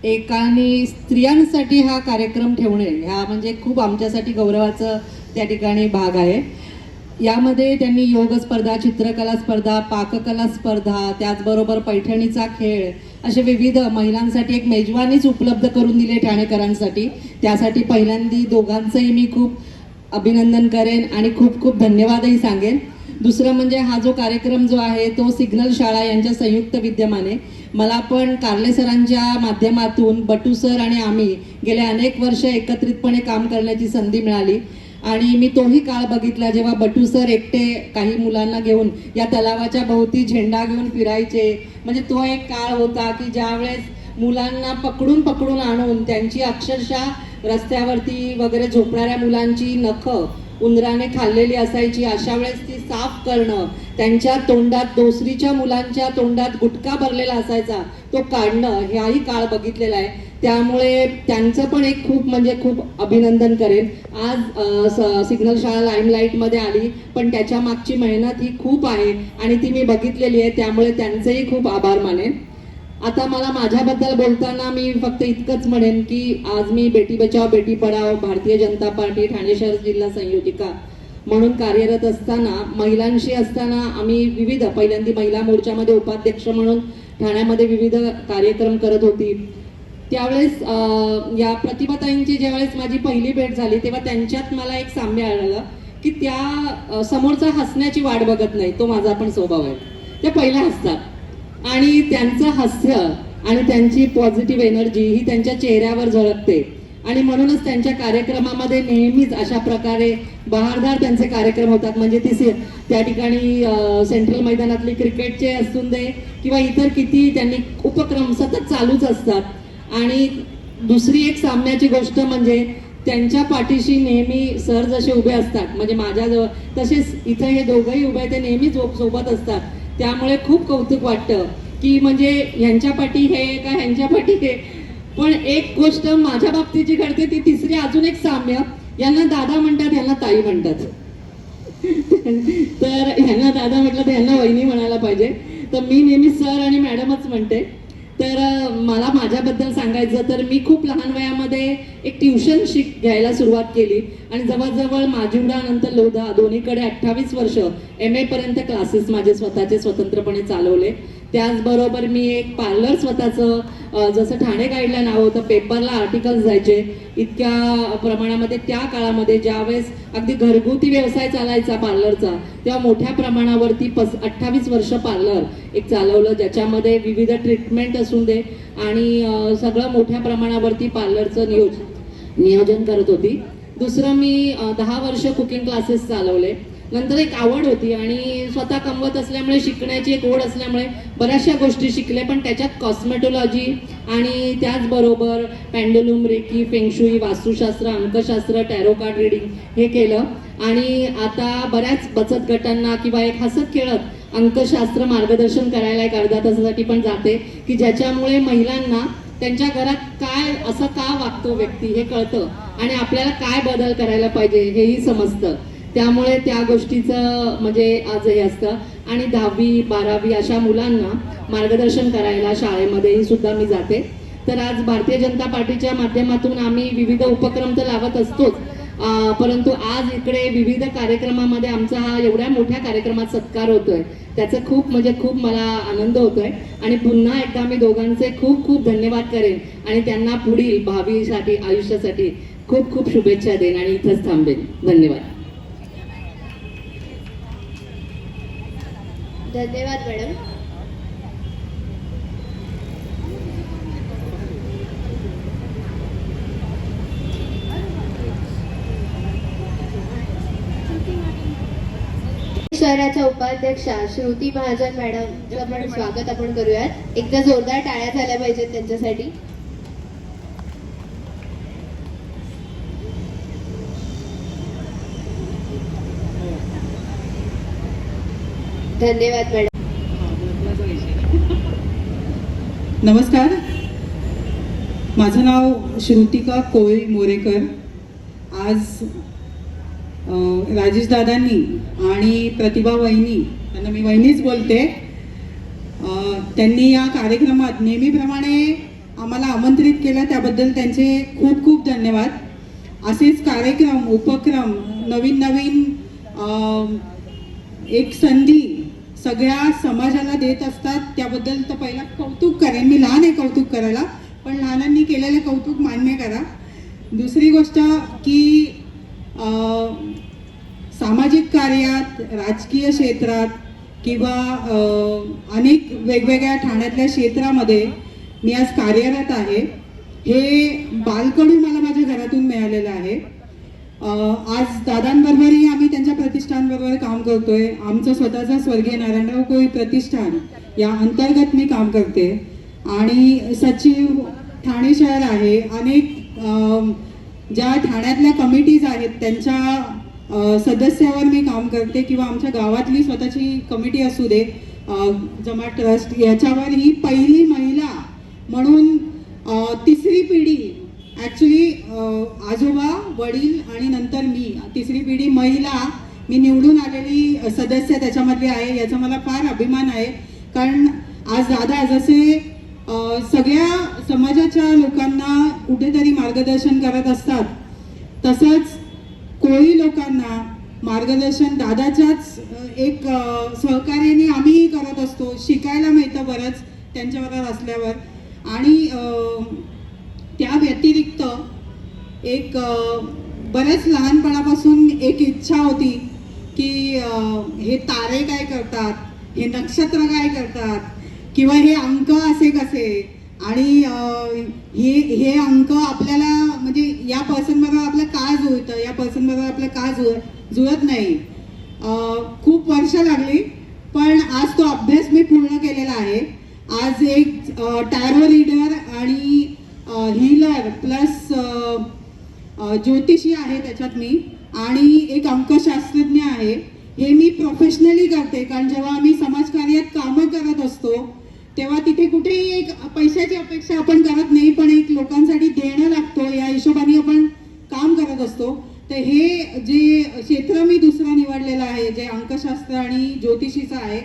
एकाने स्त्रियांसाठी हा कार्यक्रम ठेवणे ह्या म्हणजे खूप आमच्यासाठी गौरवाचं त्या ठिकाणी भाग आहे. यामध्ये त्यांनी योग स्पर्धा, चित्रकला स्पर्धा, पाककला स्पर्धा, त्याचबरोबर पैठणीचा खेळ असे विविध महिलांसाठी एक मेजवानीच उपलब्ध करून दिले ठाणेकरांसाठी. त्यासाठी पहिल्यांदी दोघांचंही मी खूप अभिनंदन करेन आणि खूप खूप धन्यवादही सांगेन. दुसरं म्हणजे हा जो कार्यक्रम जो आहे तो सिग्नल शाळा यांच्या संयुक्त विद्यमाने मला पण कारले सरांच्या माध्यमातून बटू सर आणि आम्ही गेले अनेक वर्ष एकत्रितपणे काम करण्याची संधी मिळाली आणि मी तोही काळ बघितला जेव्हा बटू सर एकटे काही मुलांना घेऊन या तलावाच्या भोवती झेंडा घेऊन फिरायचे. म्हणजे तो एक काळ होता की ज्यावेळेस मुलांना पकडून आणून त्यांची अक्षरशः रस्त्यावरती वगैरे झोपणाऱ्या मुलांची नखं उंदराने खाल्लेली असायची, अशा वेळेस ती साफ करणं, त्यांच्या तोंडात दोसरीच्या मुलांच्या तोंडात गुटखा भरलेला असायचा तो काढणं, हाही काळ बघितलेला आहे. त्यामुळे त्यांचं पण एक खूप म्हणजे खूप अभिनंदन करेन. आज सिग्नल शाळा लाईमलाईटमध्ये आली पण त्याच्या मागची मेहनत ही खूप आहे आणि ती मी बघितलेली आहे, त्यामुळे त्यांचेही खूप आभार मानेन. आता मला माझ्याबद्दल बोलताना मी फक्त इतकंच म्हणेन की आज मी बेटी बचाव बेटी पढाओ भारतीय जनता पार्टी ठाणे शहर जिल्हा संयोजिका म्हणून कार्यरत असताना महिलांशी असताना आम्ही विविध पहिल्यांदा महिला मोर्चामध्ये उपाध्यक्ष म्हणून ठाण्यामध्ये विविध कार्यक्रम करत होती. त्यावेळेस या प्रतिभाताईंची ज्यावेळेस माझी पहिली भेट झाली तेव्हा त्यांच्यात मला एक साम्य आढळलं की त्या समोरचा हसण्याची वाट बघत नाही, तो माझा पण स्वभाव आहे. त्या पहिल्या हसतात आणि त्यांचं हास्य आणि त्यांची पॉझिटिव्ह एनर्जी ही त्यांच्या चेहऱ्यावर झळकते आणि म्हणूनच त्यांच्या कार्यक्रमामध्ये नेहमीच अशा प्रकारे बहारदार त्यांचे कार्यक्रम होतात. म्हणजे ती त्या ठिकाणी सेंट्रल मैदानातले क्रिकेटचे असून दे किंवा इतर किती त्यांनी उपक्रम सतत चालूच असतात. आणि दुसरी एक साम्याची गोष्ट म्हणजे त्यांच्या पाठीशी नेहमी सर जसे उभे असतात म्हणजे माझ्याजवळ तसेच इथं हे दोघंही उभे ते नेहमीच सोबत असतात. त्यामुळे खूप कौतुक वाटतं की म्हणजे ह्यांच्या पाठी हे का ह्यांच्या पाठी हे. पण एक गोष्ट माझ्या बाबतीची घडते ती तिसरी अजून एक साम्य, यांना दादा म्हणतात यांना ताई म्हणतात. तर ह्यांना दादा म्हटलं तर ह्यांना वहिनी म्हणायला पाहिजे, तर मी नेहमी सर आणि मॅडमच म्हणते. तर मला माझ्याबद्दल सांगायचं तर मी खूप लहान वयामध्ये एक ट्युशन घ्यायला सुरुवात केली आणि जवळजवळ माजिवडा नंतर लोधा दोन्हीकडे 28 वर्ष MA पर्यंत क्लासेस माझे स्वतःचे स्वतंत्रपणे चालवले. त्याचबरोबर मी एक पार्लर स्वतःचं जसं ठाणे गाईडला नाव होतं, पेपरला आर्टिकल्स जायचे इतक्या प्रमाणामध्ये त्या काळामध्ये, ज्यावेळेस अगदी घरगुती व्यवसाय चालायचा पार्लरचा, तेव्हा मोठ्या प्रमाणावरती 28 वर्ष पार्लर एक चालवलं, ज्याच्यामध्ये विविध ट्रीटमेंट असून दे आणि सगळं मोठ्या प्रमाणावरती पार्लरचं नियोजन करत होती. दुसरं मी 10 वर्ष कुकिंग क्लासेस चालवले. नंतर एक आवड होती आणि स्वतः कमवत असल्यामुळे, शिकण्याची एक ओढ असल्यामुळे बऱ्याचशा गोष्टी शिकले, पण त्याच्यात कॉस्मेटॉलॉजी आणि त्याचबरोबर पेंडुलम, रेकी, फेंगशुई, वास्तुशास्त्र, अंकशास्त्र, टॅरो कार्ड रिडिंग हे केलं. आणि आता बऱ्याच बचत गटांना किंवा एक हसत खेळत अंकशास्त्र मार्गदर्शन करायला एक अर्ध्या तासासाठी पण जाते, की ज्याच्यामुळे महिलांना त्यांच्या घरात काय असं का वागतो व्यक्ती हे कळतं आणि आपल्याला काय बदल करायला पाहिजे हेही समजतं. त्यामुळे त्या गोष्टीचं म्हणजे आज हे असतं. आणि 10वी 12वी अशा मुलांना मार्गदर्शन करायला शाळेमध्येही सुद्धा मी जाते. तर आज भारतीय जनता पार्टीच्या माध्यमातून आम्ही विविध उपक्रम तर लावत असतोच, परंतु आज इकडे विविध कार्यक्रमामध्ये आमचा हा एवढ्या मोठ्या कार्यक्रमात सत्कार होतोय, त्याचं खूप म्हणजे खूप मला आनंद होतोय. आणि पुन्हा एकदा मी दोघांचे खूप खूप धन्यवाद करेन आणि त्यांना पुढील भावीसाठी आयुष्यासाठी खूप खूप शुभेच्छा देईन आणि इथंच थांबेन. धन्यवाद. धन्यवाद मॅडम. शहराच्या उपाध्यक्षा श्रुती महाजन मॅडमचं पण स्वागत आपण करूयात. एकदा जोरदार टाळ्या झाल्या पाहिजेत त्यांच्यासाठी. धन्यवाद मॅडम. नमस्कार, माझं नाव श्रुतिका कोळी मोरेकर. आज राजेशदादांनी आणि प्रतिभा वहिनी, त्यांना मी वहिनीच बोलते, त्यांनी या कार्यक्रमात नेहमीप्रमाणे आम्हाला आमंत्रित केलं, त्याबद्दल त्यांचे खूप खूप धन्यवाद. असेच कार्यक्रम उपक्रम नवीन नवीन एक संधी सगळ्या समाजाला देत असतात, त्याबद्दल तर पहिला कौतुक करेन. मी लहान आहे कौतुक करायला, पण लहानांनी केलेलं कौतुक मान्य करा. दुसरी गोष्ट की सामाजिक कार्यात, राजकीय क्षेत्रात किंवा अनेक वेगवेगळ्या ठाण्यातल्या क्षेत्रामध्ये मी आज कार्यरत आहे. हे बालकडू मला माझ्या घरातून मिळालेलं आहे. आज दादांबरोबरही आम्ही त्यांच्या प्रतिष्ठानबरोबर काम करतोय. आमचं स्वतःचं स्वर्गीय नारायणराव कोळी प्रतिष्ठान या अंतर्गत मी काम करते आणि सचिव ठाणे शहर आहे. अनेक ज्या ठाण्यातल्या कमिटीज आहेत त्यांच्या सदस्यावर मी काम करते, किंवा आमच्या गावातली स्वतःची कमिटी असू दे, जमा ट्रस्ट, याच्यावर ही पहिली महिला म्हणून तिसरी पिढी, ॲक्च्युली आजोबा, वडील आणि नंतर मी, तिसरी पिढी महिला मी निवडून आलेली सदस्य त्याच्यामधली आहे. याचा मला फार अभिमान आहे, कारण आज दादा जसे सगळ्या समाजाच्या लोकांना कुठेतरी मार्गदर्शन करत असतात, तसंच कोळी लोकांना मार्गदर्शन दादाच्याच एक सहकार्याने आम्हीही करत असतो. शिकायला मिळतं बरंच त्यांच्याबरोबर असल्यावर. आणि त्या व्यतिरिक्त एक बऱ्याच लहानपणापासून एक इच्छा होती की हे तारे काय करतात, हे नक्षत्र काय करतात, किंवा हे अंक असे कसे, आणि हे अंक आपल्याला म्हणजे या पर्सनबरोबर आपलं का जुळतं, या पर्सनबरोबर आपलं का जुळत नाही. खूप वर्ष लागली, पण आज तो अभ्यास मी पूर्ण केलेला आहे. आज एक टॅरो रीडर आणि हीलर प्लस ज्योतिषी आहे त्याच्यात मी, आणि एक अंकशास्त्रज्ञ आहे. हे मी प्रोफेशनली करते, कारण जेव्हा आम्ही समाजकार्यात कामं करत असतो तेव्हा तिथे कुठेही एक पैशाची अपेक्षा आपण करत नाही, पण एक लोकांसाठी देणं लागतो या हिशोबाने आपण काम करत असतो. तर हे जे क्षेत्र मी दुसरं निवडलेलं आहे, जे अंकशास्त्र आणि ज्योतिषीचं आहे,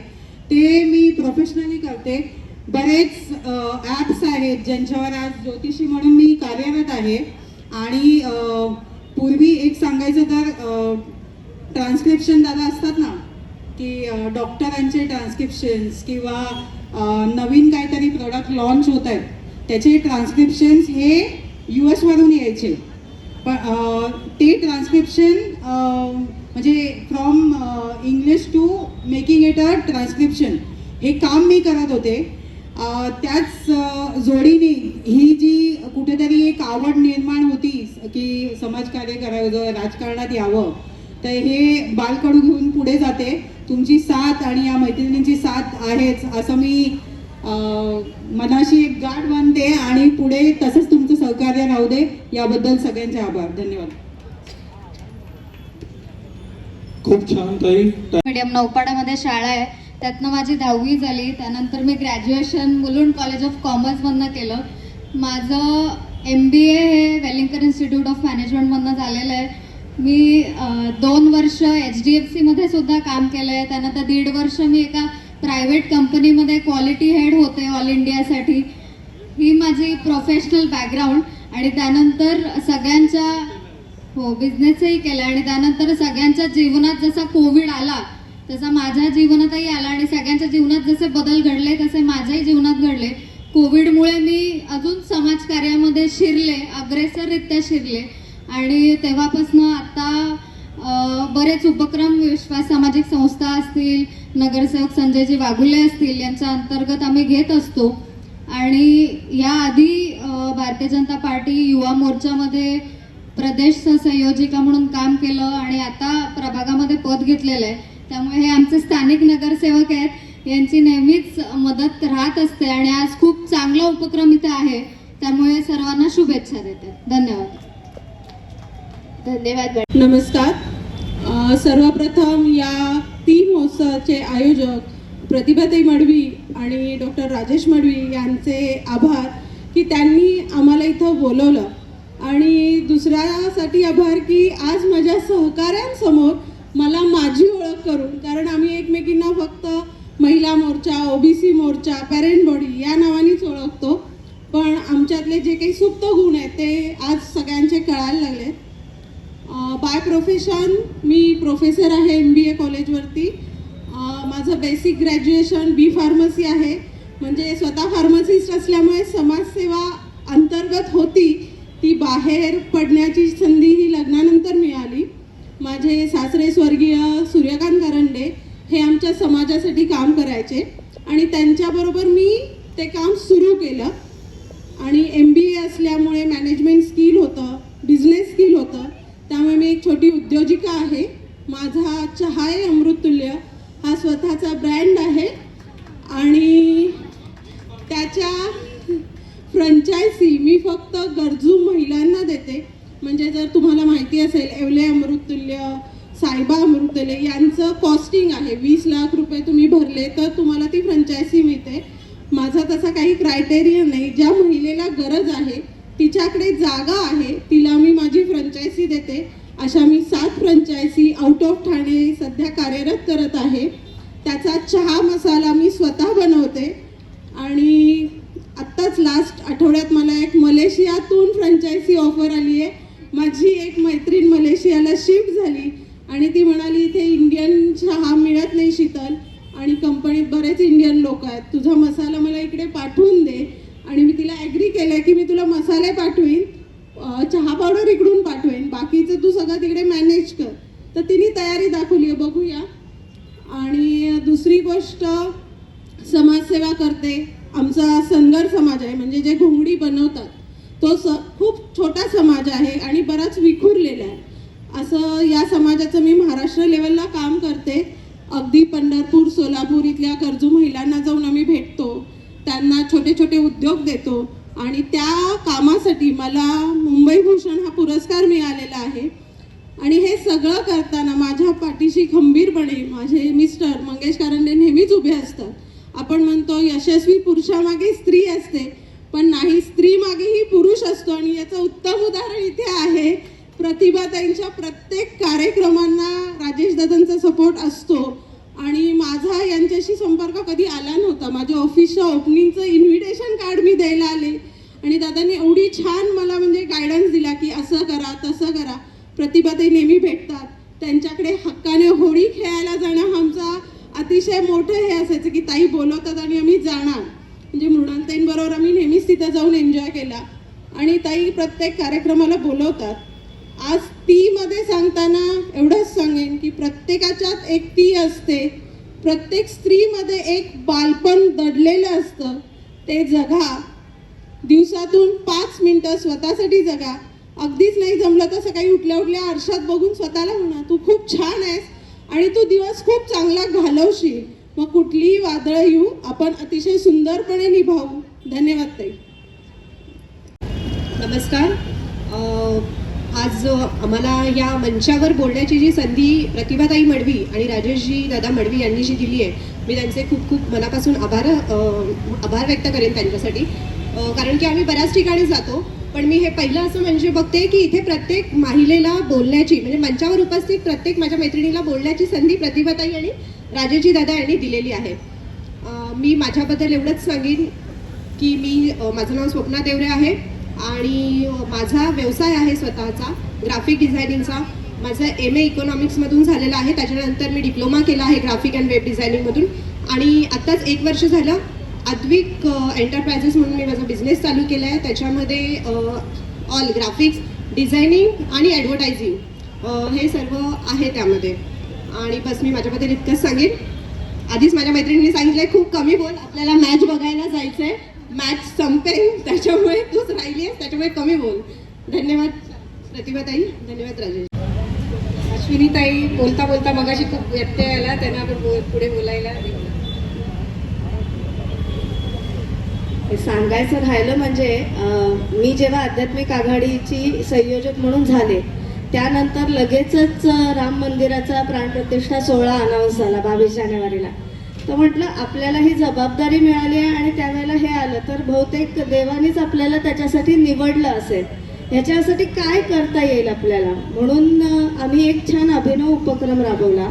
ते मी प्रोफेशनली करते. बरेच ॲप्स आहेत ज्यांच्यावर आज ज्योतिषी म्हणून मी कार्यरत आहे. आणि पूर्वी एक सांगायचं तर ट्रान्स्क्रिप्शन दादा असतात ना, की डॉक्टरांचे ट्रान्स्क्रिप्शन्स किंवा नवीन काहीतरी प्रोडक्ट लॉन्च होत आहेत त्याचे ट्रान्स्क्रिप्शन्स हे US मधून यायचे, पण ते ट्रान्स्क्रिप्शन म्हणजे from English to making it a transcription हे काम मी करत होते. त्याच जोडीने ही जी कुठेतरी एक आवड निर्माण होती की समाजकार्य करावं, राजकारणात यावं, तर हे बालकडू घेऊन पुढे जाते. तुमची साथ आणि या मैत्रिणींची साथ आहेच असं मी मनाशी एक गाठ बांधते आणि पुढे तसंच तुमचं सहकार्य राहू दे. याबद्दल सगळ्यांचे आभार. धन्यवाद. खूप छान ताई. मीडियम नौपाडामध्ये शाळा आहे, त्यातनं माझी 10वी झाली. त्यानंतर मी ग्रॅज्युएशन मुलुंड कॉलेज ऑफ कॉमर्समधनं केलं. माझं MBA हे वेलिंग्टन इन्स्टिट्यूट ऑफ मॅनेजमेंटमधनं झालेलं आहे. मी 2 वर्ष HDFCमध्ये सुद्धा काम केलं आहे. त्यानंतर 1.5 वर्ष मी एका प्रायव्हेट कंपनीमध्ये क्वालिटी हेड होते ऑल इंडियासाठी. ही माझी प्रोफेशनल बॅकग्राऊंड. आणि त्यानंतर सगळ्यांच्या बिझनेसही केला आणि त्यानंतर सगळ्यांच्या जीवनात जसा कोविड आला तसा माझ्या जीवनातही आला आणि सगळ्यांच्या जीवनात जसे बदल घडले तसे माझ्याही जीवनात घडले. कोविडमुळे मी अजून समाजकार्यामध्ये शिरले, अग्रेसररित्या शिरले आणि तेव्हापासून आता बरेच उपक्रम विश्वास सामाजिक संस्था असतील, नगरसेवक संजयजी वाघुले असतील यांच्या अंतर्गत आम्ही घेत असतो. आणि याआधी भारतीय जनता पार्टी युवा मोर्चामध्ये प्रदेश सहसंयोजिका म्हणून काम केलं आणि आता प्रभागामध्ये पद घेतलेलं आहे. त्यामुळे हे आमचे स्थानिक नगरसेवक आहेत, यांची नेहमीच मदत राहत असते आणि आज खूप चांगला उपक्रम इथे आहे. त्यामुळे सर्वांना शुभेच्छा देते. धन्यवाद. धन्यवाद. नमस्कार. सर्वप्रथम या 3 महोत्सवाचे आयोजक प्रतिभाताई मडवी आणि डॉक्टर राजेश मडवी यांचे आभार की त्यांनी आम्हाला इथं बोलवलं. आणि दुसऱ्यासाठी आभार की आज माझ्या सहकाऱ्यांसमोर मला माझी ओळख करून, कारण आम्ही एकमेकींना फक्त महिला मोर्चा, OBC मोर्चा, पॅरेंट बॉडी या नावानेच ओळखतो, पण आमच्यातले जे काही सुप्त गुण आहेत ते आज सगळ्यांचे कळायला लागले. बाय प्रोफेशन मी प्रोफेसर आहे MBA कॉलेजवरती. माझं बेसिक ग्रॅज्युएशन B फार्मसी आहे. म्हणजे स्वतः फार्मसिस्ट असल्यामुळे समाजसेवा अंतर्गत होती ती बाहेर पडण्याची संधी ही लग्नानंतर मिळाली. माझे सासरे स्वर्गीय सूर्यकांत करंडे हे आमच्या समाजासाठी काम करायचे आणि त्यांच्याबरोबर मी ते काम सुरू केलं. आणि MBA असल्यामुळे मॅनेजमेंट स्किल होतं, बिझनेस स्किल होतं, त्यामुळे मी एक छोटी उद्योजिका आहे. माझा चहा आहे अमृततुल्य हा स्वतःचा ब्रँड आहे आणि त्याच्या फ्रँचायझी मी फक्त गरजू महिलांना देते. म्हणजे जर तुम्हाला माहिती असेल येवले अमृततुल्य, सायबा अमृततुल्य यांचं कॉस्टिंग आहे 20 लाख रुपये तुम्ही भरले तर तुम्हाला ती फ्रँचायझी मिळते. माझा तसा काही क्रायटेरिया नाही. ज्या महिलेला गरज आहे, तिच्याकडे जागा आहे, तिला मी माझी फ्रँचायझी देते. अशा मी 7 फ्रँचायझी आउट ऑफ ठाणे सध्या कार्यरत करत आहे. त्याचा चहा मसाला मी स्वतः बनवते आणि आत्ताच लास्ट आठवड्यात मला एक मलेशियातून फ्रँचायझी ऑफर आली आहे. माझी एक मैत्रीण मलेशियाला शिफ्ट झाली आणि ती म्हणाली इथे इंडियन चहा मिळत नाही शीतल आणि कंपनीत बरेच इंडियन लोक आहेत, तुझा मसाला मला इकडे पाठवून दे. आणि मी तिला ॲग्री केलं की मी तुला मसाले पाठवीन, चहा पावडर इकडून पाठवेन, बाकीचं तू सगळं तिकडे मॅनेज कर. तर तिने तयारी दाखवली आहे, बघूया. आणि दुसरी गोष्ट समाजसेवा करते. आमचा सनगर समाज आहे, म्हणजे जे घोंगडी बनवतात तो खूप छोटा समाज आहे आणि बराच विखुरलेला आहे. असं या समाजाचं मी महाराष्ट्र लेवलला काम करते. अगदी पंढरपूर, सोलापूर इथल्या गरजू महिलांना जाऊन आम्ही भेटतो, त्यांना छोटे छोटे उद्योग देतो आणि त्या कामासाठी मला मुंबई भूषण हा पुरस्कार मिळालेला आहे. आणि हे सगळं करताना माझ्या पाठीशी खंबीरपणे माझे मिस्टर मंगेश करंडे नेहमीच उभे असतात. आपण म्हणतो यशस्वी पुरुषामागे स्त्री असते, पण नाही, स्त्री मागेही पुरुष असतो. आणि याचं उत्तम उदाहरण इथे आहे. प्रतिभाताईंच्या प्रत्येक कार्यक्रमांना राजेश दादांचा सपोर्ट असतो आणि माझा यांच्याशी संपर्क कधी आला नव्हता. माझ्या ऑफिसच्या ओपनिंगचं इन्व्हिटेशन कार्ड मी द्यायला आले आणि दादांनी एवढी छान मला म्हणजे गायडन्स दिला की असं करा तसं करा. प्रतिभाताई नेहमी भेटतात, त्यांच्याकडे हक्काने होळी खेळायला जाणं आमचा अतिशय मोठं हे असायचं की ताई बोलवतात आणि आम्ही जाणार. तिथं जाऊन एन्जॉय केला. आणि ताई प्रत्येक कार्यक्रमाला बोलवतात. आज ती मध्ये सांगताना एवढंच सांगेन की प्रत्येकाच्यात एक ती असते, प्रत्येक स्त्रीमध्ये एक बालपण दडलेलं असतं. ते जगा. दिवसातून 5 मिनिटं स्वतःसाठी जगा. अगदीच नाही जमलं तर सकाळी उठल्या उठल्या आरशात बघून स्वतःला म्हणा तू खूप छान आहेस आणि तू दिवस खूप चांगला घालवशील. मग कुठलीही वादळं येऊ आपण अतिशय सुंदरपणे निभावू. धन्यवाद ताई. नमस्कार. आज आम्हाला या मंचावर बोलण्याची जी संधी प्रतिभाताई मडवी आणि राजेशजी दादा मडवी यांनी जी दिली आहे, मी त्यांचे खूप खूप मनापासून आभार व्यक्त करेन त्यांच्यासाठी. कारण की आम्ही बऱ्याच ठिकाणी जातो, पण मी हे पहिलं असं म्हणजे बघते की इथे प्रत्येक महिलेला बोलण्याची, म्हणजे मंचावर उपस्थित प्रत्येक माझ्या मैत्रिणीला बोलण्याची संधी प्रतिभाताई आणि राजेशजी दादा यांनी दिलेली आहे. मी माझ्याबद्दल एवढंच सांगेन की माझं नाव स्वप्ना देवरे आहे आणि माझा व्यवसाय आहे स्वतःचा ग्राफिक डिझायनिंगचा. माझं MA इकॉनॉमिक्समधून झालेलं आहे. त्याच्यानंतर मी डिप्लोमा केला आहे ग्राफिक अँड वेब डिझायनिंगमधून आणि आत्ताच 1 वर्ष झालं अद्विक एंटरप्राइजेस म्हणून मी माझा बिझनेस चालू केला आहे. त्याच्यामध्ये ऑल ग्राफिक्स डिझायनिंग आणि ॲडव्हर्टायझिंग हे सर्व आहे त्यामध्ये. आणि बस मी माझ्याबद्दल इतकंच सांगेन. आधीच माझ्या मैत्रिणींनी सांगितलं आहे खूप कमी बोल, आपल्याला मॅच बघायला जायचं आहे, मॅच संपेल त्याच्यामुळे तूच राहिली आहेस, त्याच्यामुळे कमी बोल. धन्यवाद प्रतिभाताई. धन्यवाद राजेश. अश्विनीताई बोलता बोलता मगाशी खूप व्यत्यय आला, त्यांना आपण पुढे बोलायला. सांगायचं राहिलं म्हणजे मी जेव्हा आध्यात्मिक आघाडीची संयोजक म्हणून झाले त्यानंतर लगेचच राम मंदिराचा प्राणप्रतिष्ठा सोहळा अनाऊन्स झाला 22 जानेवारीला. तर म्हटलं आपल्याला ही जबाबदारी मिळाली आहे आणि त्यावेळेला हे आलं तर बहुतेक देवानीच आपल्याला त्याच्यासाठी निवडलं असेल. ह्याच्यासाठी काय करता येईल आपल्याला, म्हणून आम्ही एक छान अभिनव उपक्रम राबवला.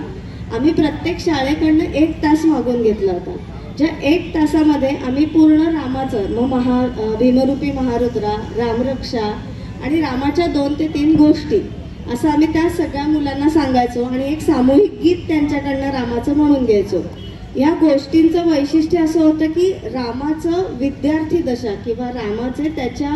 आम्ही प्रत्येक शाळेकडनं 1 तास मागून घेतला होता. ज्या 1 तासामध्ये आम्ही पूर्ण रामाचं मग भीमरूपी महारुद्रा, रामरक्षा आणि रामाच्या 2 ते 3 गोष्टी असं आम्ही त्या सगळ्या मुलांना सांगायचो आणि एक सामूहिक गीत त्यांच्याकडनं रामाचं म्हणून घ्यायचो. या गोष्टींचं वैशिष्ट्य असं होतं की रामाचं विद्यार्थी दशा किंवा रामाचे त्याच्या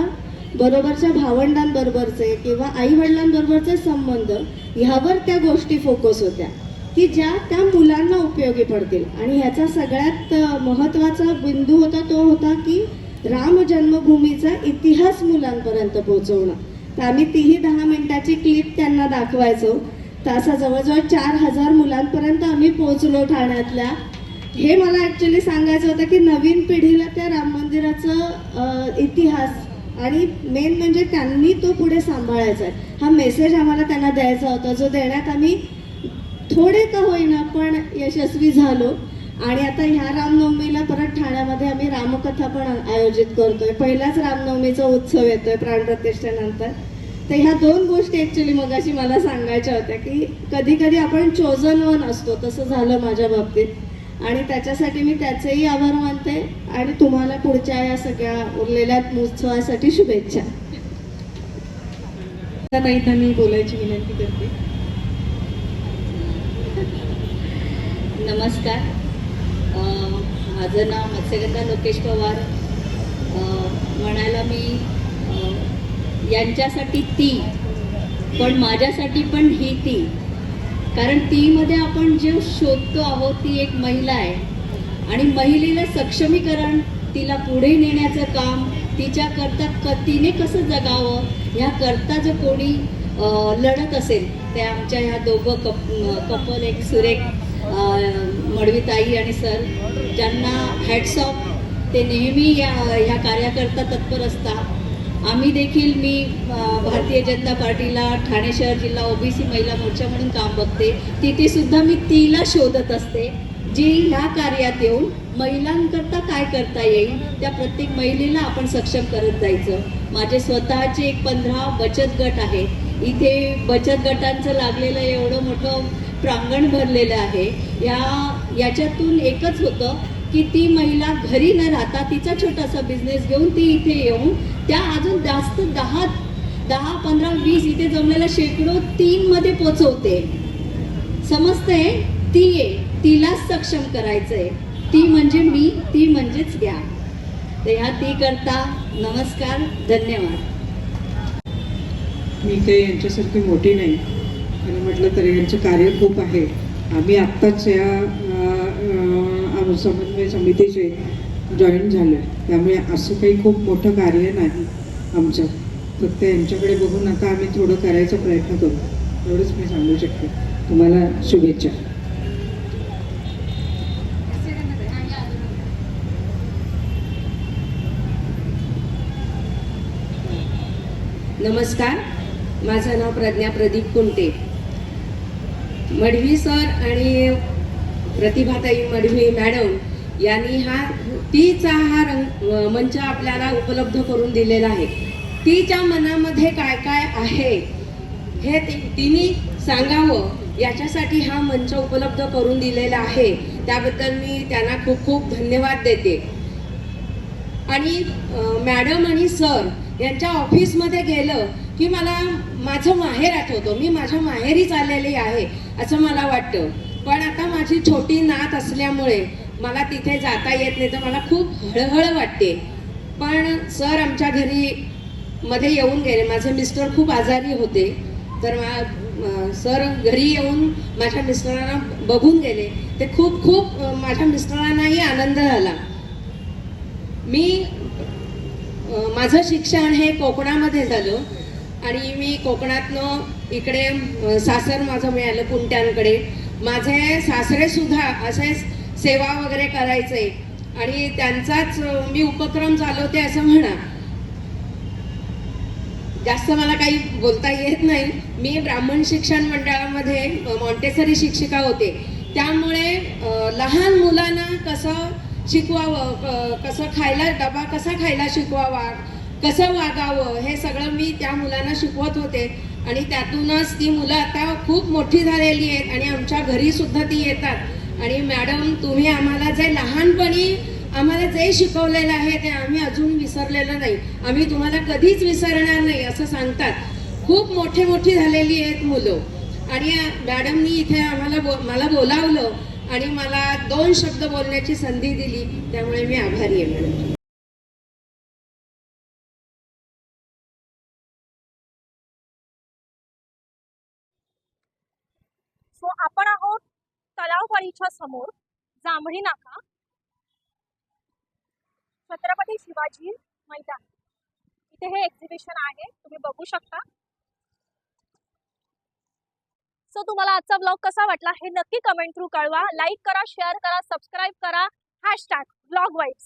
बरोबरच्या भावंडांबरोबरचे किंवा आईवडिलांबरोबरचे संबंध ह्यावर त्या गोष्टी फोकस होत्या की ज्या त्या मुलांना उपयोगी पडतील. आणि ह्याचा सगळ्यात महत्त्वाचा बिंदू होता तो होता की राम जन्मभूमीचा इतिहास मुलांपर्यंत पोहोचवणं. तर आम्ही तीही 10 मिनिटाची क्लिप त्यांना दाखवायचो. तर असा जवळजवळ 4000 मुलांपर्यंत आम्ही पोहोचलो ठाण्यातल्या. हे मला ॲक्च्युली सांगायचं होतं की नवीन पिढीला त्या राम मंदिराचं इतिहास आणि मेन म्हणजे त्यांनी तो पुढे सांभाळायचा आहे, हा मेसेज आम्हाला त्यांना द्यायचा होता, जो देण्यात आम्ही थोडे का होईना पण यशस्वी झालो. आणि आता ह्या रामनवमीला परत ठाण्यामध्ये आम्ही रामकथा पण आयोजित करतोय. पहिलाच रामनवमीचा उत्सव येतोय प्राणप्रतिष्ठेनंतर. तर ह्या 2 गोष्टी ॲक्च्युली मगाशी मला सांगायच्या होत्या की कधी कधी आपण चोजन वन असतो, तसं झालं माझ्या बाबतीत. आणि त्याच्यासाठी मी त्याचेही आभार मानते आणि तुम्हाला पुढच्या या सगळ्या उरलेल्या उत्सवासाठी शुभेच्छा. ताईंना मी बोलायची विनंती करते. नमस्कार. माझं नाव मत्स्यगंधा लोकेश पवार. म्हणायला मी यांच्यासाठी ती, पण माझ्यासाठी पण ही ती. कारण तीमध्ये आपण जे शोधतो आहोत ती एक महिला आहे आणि महिलेला सक्षमीकरण, तिला पुढे नेण्याचं काम, तिच्याकरता तिने कसं जगावं ह्याकरता जर कोणी लढत असेल ते आमच्या ह्या दोघं कपल एक सुरेख मडवीताई आणि सर, ज्यांना हॅट्स ऑफ. ते नेहमी ह्या कार्याकरता तत्पर असतात. आम्ही देखील मी भारतीय जनता पार्टीला ठाणे शहर जिल्हा OBC महिला मोर्चा म्हणून काम बघते. तिथे सुद्धा मी तिला शोधत असते जी ह्या कार्यात येऊन महिलांकरता काय करता येईल त्या प्रत्येक महिलेला आपण सक्षम करत जायचं. माझे स्वतःचे एक 15 बचत गट आहेत. इथे बचत गटांचं लागलेलं एवढं मोठं प्रांगण भरलेलं आहे. याच्यातून एकच होतं की ती महिला घरी न राहता तिचा छोटासा बिझनेस घेऊन ती इथे येऊन त्या अजून जास्त 10, 15, 20 इथे जमलेल्या शेकडो टीममध्ये पोचवते. समजते ती आहे, तिलाच सक्षम करायचंय. ती म्हणजे मी, ती म्हणजेच घ्या. तर ह्या ती करता नमस्कार, धन्यवाद. मी काही यांच्यासारखी मोठी नाही आणि म्हटलं तरी यांचं कार्य खूप आहे. आम्ही आत्ताच या समन्वय समितीचे जॉईन झालो आहे, त्यामुळे असं काही खूप मोठं कार्य नाही आमचं. फक्त यांच्याकडे बघून आता आम्ही थोडं करायचा प्रयत्न करू, एवढंच मी सांगू शकते. तुम्हाला शुभेच्छा. नमस्कार, माझं नाव प्रज्ञा प्रदीप कुंटे. मडवी सर आणि प्रतिभाताई मडवी मॅडम यांनी तीचा मंच आपल्याला उपलब्ध करून दिलेला आहे. तिच्या मनामध्ये काय काय आहे हे तिने सांगावं याच्यासाठी हा मंच उपलब्ध करून दिलेला आहे. त्याबद्दल मी त्यांना खूप खूप धन्यवाद देते. आणि मॅडम आणि सर यांच्या ऑफिसमध्ये गेलं की मला माझं माहेर आठवतं. मी माझ्या माहेरीच आलेली आहे असं मला वाटतं. पण आता माझी छोटी नात असल्यामुळे मला तिथे जाता येत नाही, तर मला खूप हळहळ वाटते. पण सर आमच्या घरी मध्ये येऊन गेले. माझे मिस्टर खूप आजारी होते, तर सर घरी येऊन माझ्या मिस्टरांना बघून गेले. ते खूप खूप माझ्या मिस्टरांनाही आनंद झाला. माझं शिक्षण हे कोकणामध्ये झालं आणि मी कोकणातनं इकडे सासर माझं मिळालं कुंट्यांकडे. माझे सासरे सुद्धा असे सेवा वगैरे करायचे आणि त्यांचाच मी उपक्रम चालवते असं म्हणा. जास्त मला काही बोलता येत नाही. मी ब्राह्मण शिक्षण मंडळामध्ये मॉन्टेसरी शिक्षिका होते, त्यामुळे लहान मुलांना कसं शिकवावं, कसं खायला डबा कसा खायला शिकवावा, कसं वागावं हे सगळं मी त्या मुलांना शिकवत होते. आणि त्यातूनच ती मुलं आता खूप मोठी झालेली आहेत आणि आमच्या घरी सुद्धा ती येतात. आणि मॅडम, तुम्ही आम्हाला जे लहानपणी आम्हाला जे शिकवलेलं आहे ते आम्ही अजून विसरलेलं नाही, आम्ही तुम्हाला कधीच विसरणार नाही असं सांगतात. खूप मोठी झालेली आहेत मुलं. आणि मॅडमनी इथे मला बोलावलं आणि मला 2 शब्द बोलण्याची संधी दिली, त्यामुळे मी आभारी आहे मॅडम. सो आपण आहोत तलावपाळीच्या समोर, जांभळी नाका, छत्रपती शिवाजी मैदान. इथे हे एक्झिबिशन आहे, तुम्ही बघू शकता. सो तुम्हाला आजचा ब्लॉग कसा वाटला हे नक्की कमेंट थ्रू कळवा. लाईक करा, शेअर करा, सबस्क्राईब करा. #ब्लॉगवाईब्स.